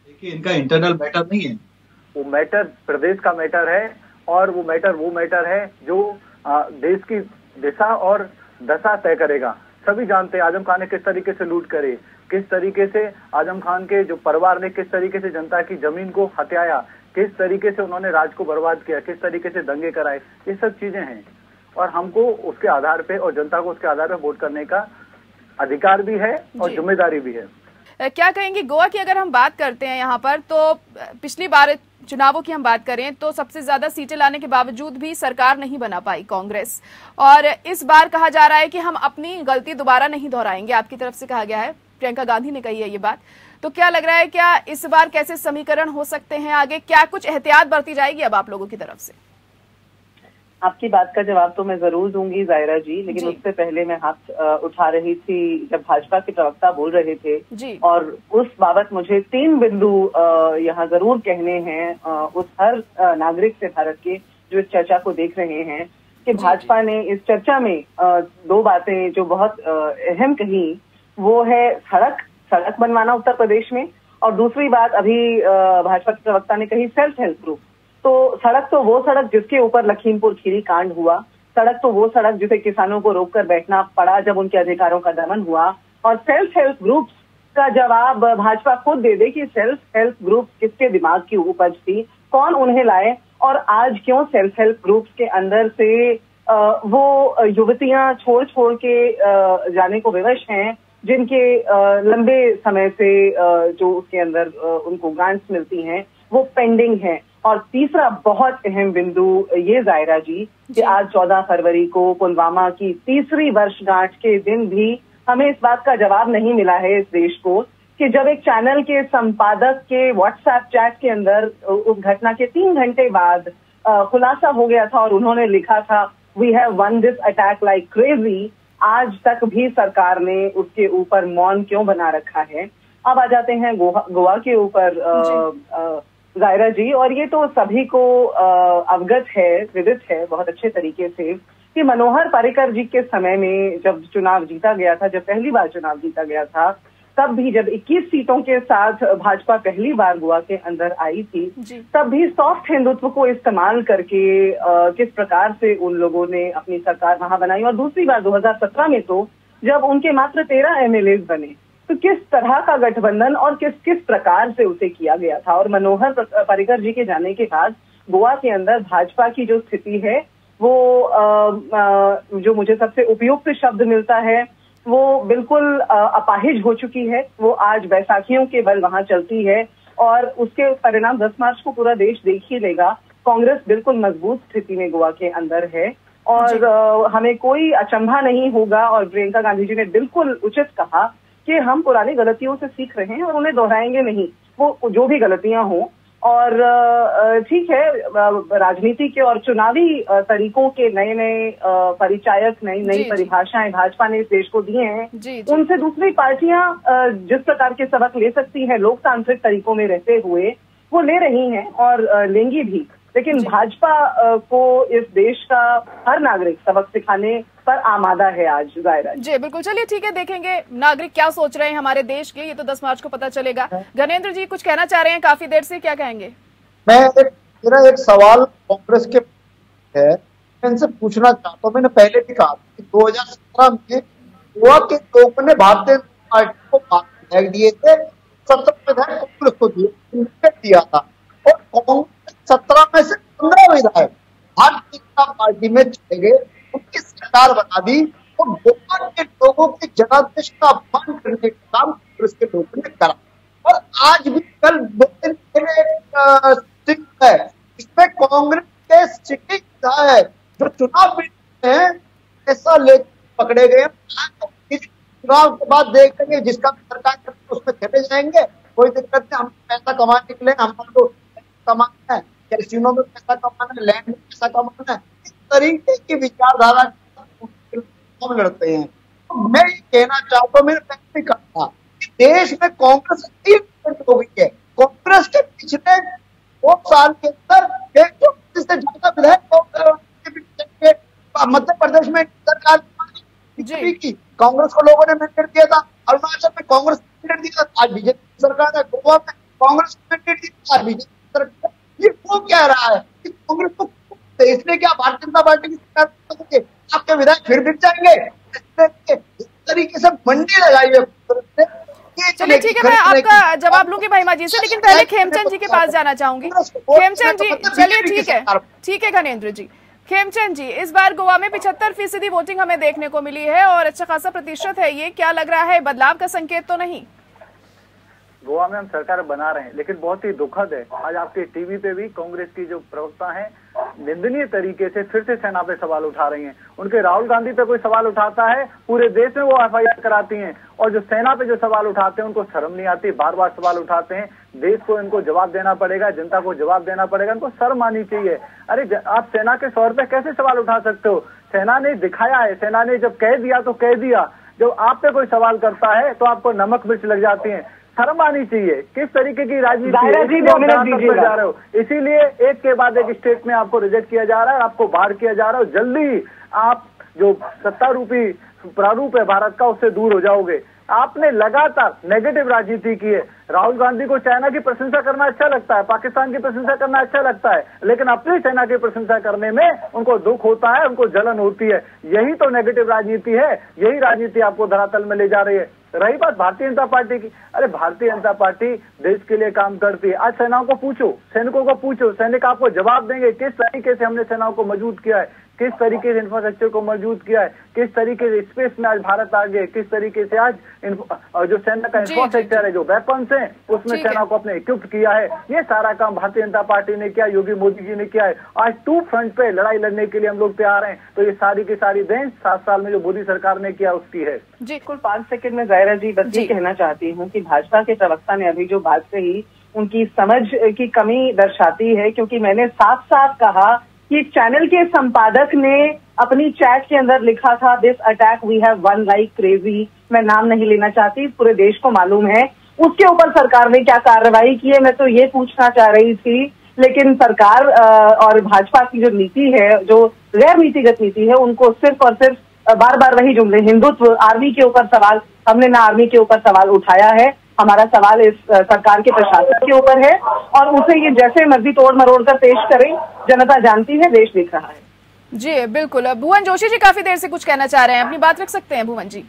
देखिए, इनका इंटरनल मैटर नहीं है, वो मैटर प्रदेश का मैटर है और वो मैटर है जो देश की दिशा और दशा तय करेगा। सभी जानते हैं आजम खान ने किस तरीके से लूट करे, किस तरीके से आजम खान के जो परिवार ने किस तरीके से जनता की जमीन को हत्याया, किस तरीके से उन्होंने राज को बर्बाद किया, किस तरीके से दंगे कराए। ये सब चीजें हैं और हमको उसके आधार पे और जनता को उसके आधार पे वोट करने का अधिकार भी है और जिम्मेदारी भी है। क्या कहेंगे, गोवा की अगर हम बात करते हैं यहाँ पर, तो पिछली बार चुनावों की हम बात करें तो सबसे ज्यादा सीटें लाने के बावजूद भी सरकार नहीं बना पाई कांग्रेस, और इस बार कहा जा रहा है कि हम अपनी गलती दोबारा नहीं दोहराएंगे। आपकी तरफ से कहा गया है, प्रियंका गांधी ने कही है ये बात। तो क्या लग रहा है, क्या इस बार कैसे समीकरण हो सकते हैं आगे, क्या कुछ एहतियात बरती जाएगी अब आप लोगों की तरफ से? आपकी बात का जवाब तो मैं जरूर दूंगी जायरा जी, लेकिन उससे पहले मैं हाथ उठा रही थी जब भाजपा के प्रवक्ता बोल रहे थे जी। और उस बाबत मुझे 3 बिंदु यहाँ जरूर कहने हैं उस हर नागरिक से भारत के जो इस चर्चा को देख रहे हैं कि भाजपा ने इस चर्चा में 2 बातें जो बहुत अहम कही, वो है सड़क बनवाना उत्तर प्रदेश में, और दूसरी बात अभी भाजपा के प्रवक्ता ने कही सेल्फ हेल्प ग्रुप। तो सड़क तो वो सड़क जिसके ऊपर लखीमपुर खीरी कांड हुआ, सड़क तो वो सड़क जिसे किसानों को रोककर बैठना पड़ा जब उनके अधिकारों का दमन हुआ, और सेल्फ हेल्प ग्रुप्स का जवाब भाजपा खुद दे दे कि सेल्फ हेल्प ग्रुप किसके दिमाग की उपज थी, कौन उन्हें लाए और आज क्यों सेल्फ हेल्प ग्रुप्स के अंदर से वो युवतियां छोड़ के जाने को विवश हैं, जिनके लंबे समय से जो उसके अंदर उनको ग्रांट्स मिलती हैं वो पेंडिंग हैं। और तीसरा बहुत अहम बिंदु ये जायरा जी कि आज 14 फरवरी को पुलवामा की तीसरी वर्षगांठ के दिन भी हमें इस बात का जवाब नहीं मिला है इस देश को कि जब एक चैनल के संपादक के व्हाट्सएप चैट के अंदर उस घटना के 3 घंटे बाद खुलासा हो गया था और उन्होंने लिखा था we have won this attack like crazy, आज तक भी सरकार ने उसके ऊपर मौन क्यों बना रखा है। अब आ जाते हैं गोवा के ऊपर जायरा जी, और ये तो सभी को अवगत है, विदित है बहुत अच्छे तरीके से कि मनोहर पर्रिकर जी के समय में जब चुनाव जीता गया था, जब पहली बार चुनाव जीता गया था, तब भी जब 21 सीटों के साथ भाजपा पहली बार गोवा के अंदर आई थी, तब भी सॉफ्ट हिंदुत्व को इस्तेमाल करके किस प्रकार से उन लोगों ने अपनी सरकार वहां बनाई। और दूसरी बार 2017 में तो जब उनके मात्र 13 एमएलए बने, तो किस तरह का गठबंधन और किस प्रकार से उसे किया गया था। और मनोहर पर्रिकर जी के जाने के बाद गोवा के अंदर भाजपा की जो स्थिति है वो जो मुझे सबसे उपयुक्त शब्द मिलता है वो बिल्कुल अपाहिज हो चुकी है। वो आज बैसाखियों के बल वहां चलती है और उसके परिणाम 10 मार्च को पूरा देश देख ही लेगा। कांग्रेस बिल्कुल मजबूत स्थिति में गोवा के अंदर है और हमें कोई अचंभा नहीं होगा। और प्रियंका गांधी जी ने बिल्कुल उचित कहा कि हम पुरानी गलतियों से सीख रहे हैं और उन्हें दोहराएंगे नहीं, वो जो भी गलतियां हों। और ठीक है, राजनीति के और चुनावी तरीकों के नए परिचायक, नई परिभाषाएं भाजपा ने इस देश को दिए हैं। उनसे दूसरी पार्टियां जिस प्रकार के सबक ले सकती हैं लोकतांत्रिक तरीकों में रहते हुए, वो ले रही हैं और लेंगी भी। लेकिन भाजपा को इस देश का हर नागरिक सबक सिखाने पर आमादा है आज जायरा जी। बिल्कुल, चलिए ठीक है, देखेंगे नागरिक क्या सोच रहे हैं हमारे देश के, ये तो 10 मार्च को पता चलेगा। गणेंद्र जी कुछ कहना चाह रहे हैं काफी देर से, क्या कहेंगे? मेरा एक सवाल कांग्रेस के है, मैं इनसे पूछना चाहता हूँ। मैंने पहले भी कहा कि 2017 में गोवा के लोगों ने भारतीय जनता पार्टी को 5 विधायक दिए थे, 17 विधायक कांग्रेस को दिया था और कांग्रेस 17 में से 15 विधायक भारतीय जनता पार्टी में चले गए, उनकी सरकार बना दी और गोवा के लोगों के जनादेश का अपमान करने का काम कांग्रेस के लोगों ने करा। और आज भी कल 2 दिन पहले है इसमें कांग्रेस के सिटी विधायक जो चुनाव में ऐसा ले पकड़े गए, चुनाव के बाद देख लेंगे जिसका सरकार करते उसमें चले जाएंगे, कोई दिक्कत नहीं, हम पैसा कमाने के लिए हमको कमाना है, कैसीनो में पैसा कमाना है, लैंड में पैसा कमाना है, इस तरीके की विचारधारा हम लड़ते हैं। तो मैं ये कहना चाहता हूँ, मैंने पहले भी कहा था कि देश में कांग्रेस 3% हो गई है। कांग्रेस के पिछले 2 साल के अंदर 130 से ज्यादा विधायक मध्य प्रदेश में सरकार की कांग्रेस को लोगों ने मैंडेट दिया था, अरुणाचल में कांग्रेस मैंडेट दिया था, आज बीजेपी सरकार है, गोवा में कांग्रेस मैंडेट दिया, आज बीजेपी सरकार। ये वो कह रहा है कि कांग्रेस को इसलिए क्या भारतीय जनता पार्टी की सरकार आपके विधायक फिर बिक जाएंगे, इस तरीके से मंडी लगाई है। चलिए ठीक है, मैं आपका जवाब लूंगी महिमा जी से, लेकिन पहले खेमचंद जी के पास जाना चाहूंगी। खेमचंद जी, चलिए ठीक है गणेंद्र जी। खेमचंद जी, इस बार गोवा में 75% वोटिंग हमें देखने को मिली है और अच्छा खासा प्रतिशत है, ये क्या लग रहा है, बदलाव का संकेत तो नहीं? गोवा में हम सरकार बना रहे हैं, लेकिन बहुत ही दुखद है आज आपके टीवी पे भी कांग्रेस की जो प्रवक्ता हैं निंदनीय तरीके से फिर से सेना पे सवाल उठा रही हैं। उनके राहुल गांधी पे कोई सवाल उठाता है, पूरे देश में वो एफआईआर कराती हैं, और जो सेना पे जो सवाल उठाते हैं उनको शर्म नहीं आती, बार बार सवाल उठाते हैं। देश को इनको जवाब देना पड़ेगा, जनता को जवाब देना पड़ेगा, इनको शर्म आनी चाहिए। अरे आप सेना के तौर पे कैसे सवाल उठा सकते हो? सेना ने दिखाया है, सेना ने जब कह दिया तो कह दिया, जब आप पे कोई सवाल करता है तो आपको नमक मिर्च लग जाती है। शर्म आनी चाहिए। किस तरीके की राजनीति जा रहे हो, इसीलिए एक के बाद एक स्टेट में आपको रिजेक्ट किया जा रहा है, आपको बाहर किया जा रहा है। जल्दी आप जो सत्ता रूपी प्रारूप है भारत का, उससे दूर हो जाओगे। आपने लगातार नेगेटिव राजनीति की है। राहुल गांधी को चाइना की प्रशंसा करना अच्छा लगता है, पाकिस्तान की प्रशंसा करना अच्छा लगता है, लेकिन अपनी सेना की प्रशंसा करने में उनको दुख होता है, उनको जलन होती है। यही तो नेगेटिव राजनीति है, यही राजनीति आपको धरातल में ले जा रही है। रही बात भारतीय जनता पार्टी की, अरे भारतीय जनता पार्टी देश के लिए काम करती है। आज सेनाओं को पूछो, सैनिकों को पूछो, सैनिक आपको जवाब देंगे किस तरीके से हमने सेनाओं को मजबूत किया है, किस तरीके से इंफ्रास्ट्रक्चर को मजबूत किया है, किस तरीके से स्पेस में आज भारत आगे, किस तरीके से आज जो सेना का इंफ्रास्ट्रक्चर है, जो वेपन्स हैं, उसमें सेना को अपने इक्विप्ड किया है। ये सारा काम भारतीय जनता पार्टी ने किया, योगी मोदी जी ने किया है। आज 2 फ्रंट पे लड़ाई लड़ने के लिए हम लोग तैयार हैं। तो ये सारी की सारी देन 7 साल में जो मोदी सरकार ने किया उसकी है। जी कुल 5 सेकंड में जायरा जी बस ये कहना चाहती हूँ कि भाजपा के प्रवक्ता ने अभी जो बात कही उनकी समझ की कमी दर्शाती है, क्योंकि मैंने साफ साफ कहा कि चैनल के संपादक ने अपनी चैट के अंदर लिखा था, this attack we have won like crazy. मैं नाम नहीं लेना चाहती, पूरे देश को मालूम है। उसके ऊपर सरकार ने क्या कार्रवाई की है, मैं तो ये पूछना चाह रही थी। लेकिन सरकार और भाजपा की जो नीति है, जो गैर नीतिगत नीति है, उनको सिर्फ और सिर्फ बार बार वही जुमले, हिंदुत्व, आर्मी के ऊपर सवाल, हमने ना आर्मी के ऊपर सवाल उठाया है। हमारा सवाल इस सरकार के प्रशासन के ऊपर है और उसे ये जैसे मर्जी तोड़ मरोड़ कर पेश करें, जनता जानती है, देश देख रहा है। जी बिल्कुल। भुवन जोशी जी काफी देर से कुछ कहना चाह रहे हैं, अपनी बात रख सकते हैं भुवन जी।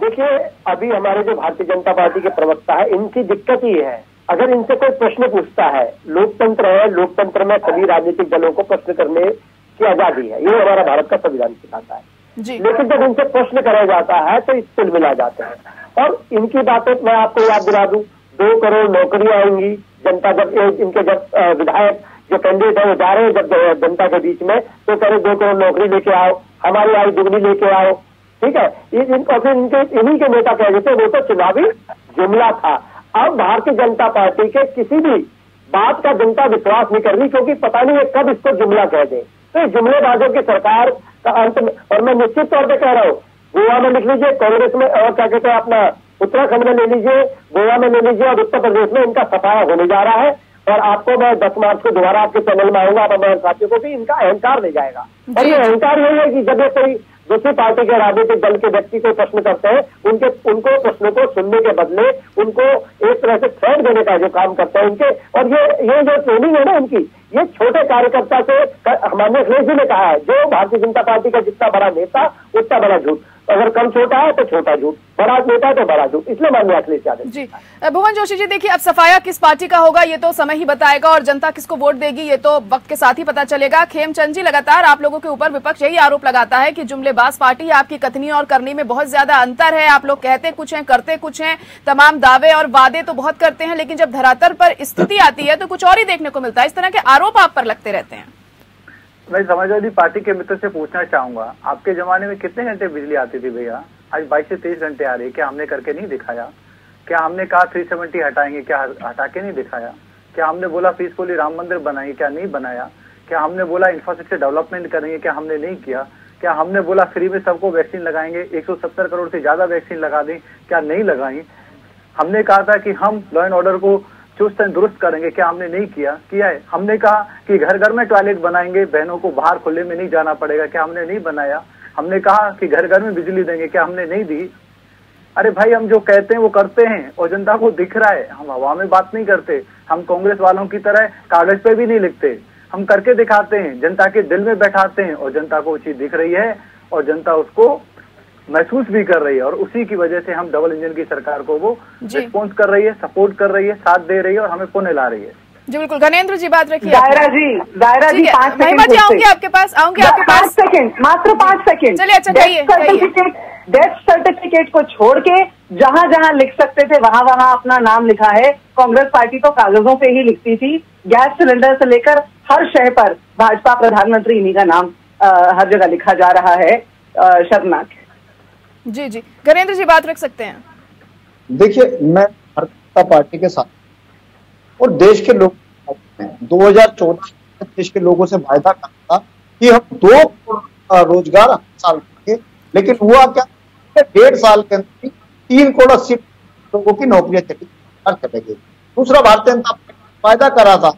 देखिए, अभी हमारे जो भारतीय जनता पार्टी के प्रवक्ता है, इनकी दिक्कत ये है, अगर इनसे कोई प्रश्न पूछता है, लोकतंत्र है, लोकतंत्र में सभी राजनीतिक दलों को प्रश्न करने की आजादी है, ये हमारा भारत का संविधान सिखाता है। लेकिन जब इनसे प्रश्न करा जाता है तो इस मिला जाते हैं। और इनकी बातें मैं आपको याद दिला दूं, 2 करोड़ नौकरियां आएंगी। जनता जब इनके जब विधायक जो कैंडिडेट है वो जा रहे हैं जब जनता के बीच में, तो कह रहे 2 करोड़ नौकरी लेके आओ, हमारी आय दुगनी लेके आओ, ठीक है। इन्हीं के नेता कह देते वो तो चुनावी जुमला था। अब भारतीय जनता पार्टी के किसी भी बात का जनता विश्वास नहीं कर रही, क्योंकि पता नहीं है कब इसको जुमला कह दे। तो जुमलेबाजों की सरकार का अंत में, और मैं निश्चित तौर पर कह रहा हूँ, गोवा में लिख लीजिए, कांग्रेस में, और क्या कहते हैं अपना उत्तराखंड में ले लीजिए, गोवा में ले लीजिए, और उत्तर प्रदेश में इनका सफाया होने जा रहा है। और आपको मैं 10 मार्च को दोबारा आपके चैनल में आऊंगा, आप हमारे साथियों को भी इनका अहंकार ले जाएगा। और ये अहंकार यही है कि जब ये कोई दूसरी पार्टी के राजनीतिक दल के व्यक्ति को प्रश्न करते हैं, उनको प्रश्नों को सुनने के बदले उनको एक तरह से थ्रेट देने का जो काम करते हैं उनके, और ये जो ट्रेनिंग है ना इनकी, ये छोटे कार्यकर्ता से, माननीय अखिलेश जी ने कहा है, जो भारतीय जनता पार्टी का जितना बड़ा नेता उतना बड़ा झूठ, अगर कम छोटा है तो छोटा झूठ, बड़ा नेता है तो बड़ा झूठ, इसलिए माननीय अखिलेश यादव जी। भुवन जोशी जी, देखिए अब सफाया किस पार्टी का होगा ये तो समय ही बताएगा, और जनता किसको वोट देगी ये तो वक्त के साथ ही पता चलेगा। खेमचंद जी, लगातार आप लोगों के ऊपर विपक्ष यही आरोप लगाता है कि जुमलेबाज पार्टी, आपकी कथनी और करनी में बहुत ज्यादा अंतर है। आप लोग कहते कुछ हैं, करते कुछ हैं, तमाम दावे और वादे तो बहुत करते हैं, लेकिन जब धरातल पर स्थिति आती है तो कुछ और ही देखने को मिलता है। इस तरह के आरोप आप पर लगते रहते हैं। मैं समाजवादी पार्टी के मित्र से पूछना चाहूंगा, आपके जमाने में कितने घंटे बिजली आती थी भैया? आज 22 से 23 घंटे आ रही है। क्या हमने करके नहीं दिखाया? क्या हमने कहा 370 हटाएंगे, क्या हटा के नहीं दिखाया? क्या हमने बोला पीसफुली राम मंदिर बनाएंगे, क्या नहीं बनाया? क्या हमने बोला इंफ्रास्ट्रक्चर डेवलपमेंट करेंगे, क्या हमने नहीं किया? क्या हमने बोला फ्री में सबको वैक्सीन लगाएंगे, 170 करोड़ से ज्यादा वैक्सीन लगा दें, क्या नहीं लगाई? हमने कहा था कि हम लॉ एंड ऑर्डर को चुस्त एंड दुरुस्त करेंगे, क्या हमने नहीं किया है? हमने कहा कि घर घर में टॉयलेट बनाएंगे, बहनों को बाहर खुले में नहीं जाना पड़ेगा, क्या हमने नहीं बनाया? हमने कहा कि घर घर में बिजली देंगे, क्या हमने नहीं दी? अरे भाई, हम जो कहते हैं वो करते हैं और जनता को दिख रहा है। हम हवा में बात नहीं करते, हम कांग्रेस वालों की तरह कागज पे भी नहीं लिखते, हम करके दिखाते हैं, जनता के दिल में बैठाते हैं, और जनता को वो चीज दिख रही है और जनता उसको महसूस भी कर रही है। और उसी की वजह से हम डबल इंजन की सरकार को वो रिस्पॉन्स कर रही है, सपोर्ट कर रही है, साथ दे रही है और हमें पुण्य ला रही है। जी बिल्कुल। गणेंद्र जी बात रखिए। दायरा जी 5 सेकंड, आऊंगी आपके पास, 5 सेकंड, मात्र 5 सेकंड। चलिए, अच्छा कहिए। डेथ सर्टिफिकेट को छोड़ के जहां जहां लिख सकते थे वहां वहां अपना नाम लिखा है। कांग्रेस पार्टी तो कागजों पे ही लिखती थी। गैस सिलेंडर से लेकर हर शय पर भाजपा प्रधानमंत्री इन्हीं का नाम हर जगह लिखा जा रहा है। शर्मनाक। जी जी, गणेंद्र जी बात रख सकते हैं। देखिए, मैं भारतीय जनता पार्टी के साथ और देश के लोग 2014 में देश के लोगों से वायदा करता था कि हम 2 करोड़ रोजगार हर साल करेंगे, लेकिन हुआ क्या? 1.5 साल के अंदर 3 करोड़ 80 लोगों की नौकरियां चली गई। दूसरा, भारतीय जनता पार्टी वायदा करा था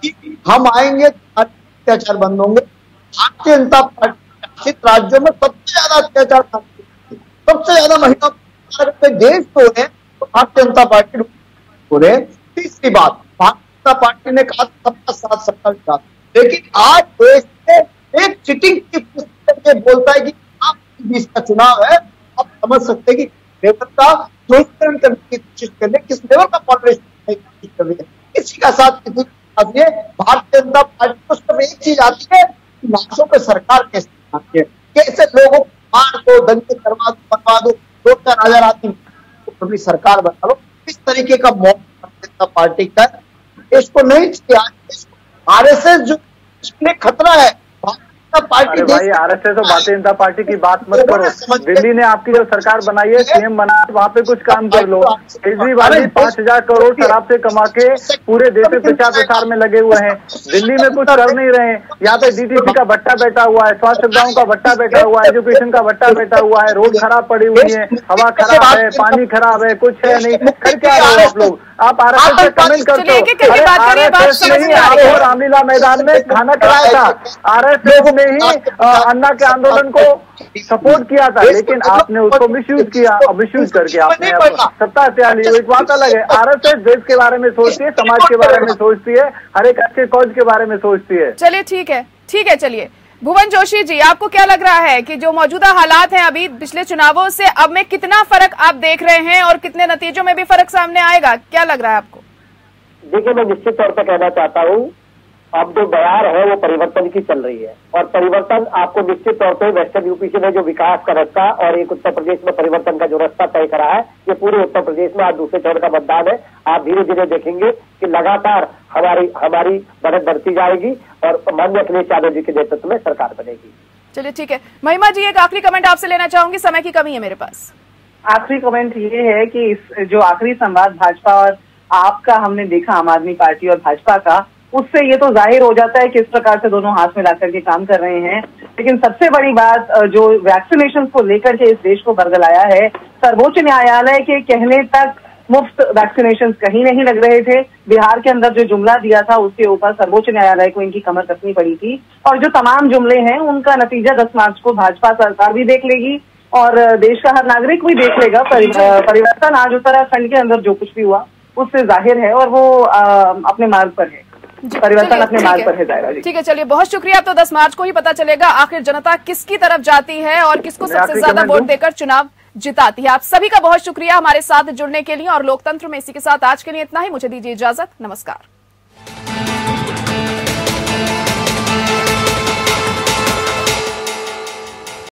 कि हम आएंगे, अत्याचार बंद होंगे। भारतीय जनता पार्टी शासित राज्यों में सबसे ज्यादा अत्याचार, सबसे ज्यादा महिला देश तो है तो भारतीय जनता पार्टी हो रहे। तीसरी बात, भारतीय जनता पार्टी ने कहा सबका साथ सबका विकास, लेकिन आज देश में एक चिटिंग की बोलता है कि आप 20 का चुनाव है, आप समझ सकते हैं कि लेवल का दोषकरण करने की कोशिश कर रहे, किस लेवल का पॉलिटिक्स करने की कोशिश कर रही है। किसी का साथ किसी का साथ। भारतीय जनता पार्टी को सिर्फ एक चीज आती है कि लाशों पे सरकार कैसे कैसे लोगों को मार दो, दंगे करवा दो, बनवा दो, 2-4 आदमी अपनी सरकार बना लो, इस तरीके का मौका जनता पार्टी का देश को नहीं चाहिए। आरएसएस जो खतरा है, अरे भाई आरएसएस और भारतीय जनता पार्टी की बात मत करो। दिल्ली ने आपकी जब सरकार बनाई है, सीएम बना, वहाँ पे कुछ काम कर लो। केजरीवाल जी 5,000 करोड़ शराब से कमा के पूरे देश में प्रचार प्रसार में लगे हुए हैं, दिल्ली में कुछ कर नहीं रहे हैं। यहाँ पे डीटीसी का भट्टा बैठा हुआ है, स्वास्थ्य सुविधाओं का भट्टा बैठा हुआ है, एजुकेशन का भट्टा बैठा हुआ है, रोड खराब पड़ी हुई है, हवा खराब है, पानी खराब है, कुछ है नहीं। कर क्या रहे हो आप लोग? आप आरएसएस पे कमेंट करते हो। आरएसएस ने ही आपको रामलीला मैदान में खाना खिलाया था, आरएसएस ने ही अन्ना के आंदोलन को सपोर्ट किया था, लेकिन आपने उसको मिसयूज किया। मिसयूज करके आपने सत्ता से आ ली, एक बात अलग है। आरएसएस देश के बारे में सोचती है, समाज के बारे में सोचती है, हर एक अच्छे कॉज के बारे में सोचती है। चलिए ठीक है, चलिए भुवन जोशी जी, आपको क्या लग रहा है कि जो मौजूदा हालात हैं अभी पिछले चुनावों से अब में कितना फर्क आप देख रहे हैं और कितने नतीजों में भी फर्क सामने आएगा, क्या लग रहा है आपको? देखिए, मैं निश्चित तौर पर कहना चाहता हूँ, अब जो बयार है वो परिवर्तन की चल रही है, और परिवर्तन आपको निश्चित तौर पे वेस्टर्न यूपी से जो विकास का रास्ता और एक उत्तर प्रदेश में परिवर्तन का जो रास्ता तय करा है, ये पूरे उत्तर प्रदेश में आज दूसरे चरण का मतदान है। आप धीरे धीरे देखेंगे कि लगातार हमारी बढ़त बढ़ती जाएगी और माननीय अखिलेश यादव जी के नेतृत्व में सरकार बनेगी। चलिए ठीक है, महिमा जी एक आखिरी कमेंट आपसे लेना चाहूंगी, समय की कमी है मेरे पास। आखिरी कमेंट ये है कि इस जो आखिरी संवाद भाजपा और आपका हमने देखा, आम आदमी पार्टी और भाजपा का, उससे ये तो जाहिर हो जाता है किस प्रकार से दोनों हाथ में लाकर के काम कर रहे हैं। लेकिन सबसे बड़ी बात जो वैक्सीनेशन को लेकर के इस देश को बरगलाया है, सर्वोच्च न्यायालय के कहने तक मुफ्त वैक्सीनेशन कहीं नहीं लग रहे थे। बिहार के अंदर जो जुमला दिया था उसके ऊपर सर्वोच्च न्यायालय को इनकी कमर कसनी पड़ी थी, और जो तमाम जुमले हैं उनका नतीजा 10 मार्च को भाजपा सरकार भी देख लेगी और देश का हर नागरिक भी देख लेगा। परिवर्तन आज उत्तराखंड के अंदर जो कुछ भी हुआ उससे जाहिर है, और वो अपने मार्ग पर है, परिवर्तन अपने मार्ग पर है। दायरा जी ठीक है, चलिए बहुत शुक्रिया। अब तो 10 मार्च को ही पता चलेगा आखिर जनता किसकी तरफ जाती है और किसको सबसे ज्यादा वोट देकर चुनाव जिताती है। आप सभी का बहुत शुक्रिया हमारे साथ जुड़ने के लिए, और लोकतंत्र में इसी के साथ आज के लिए इतना ही। मुझे दीजिए इजाजत, नमस्कार।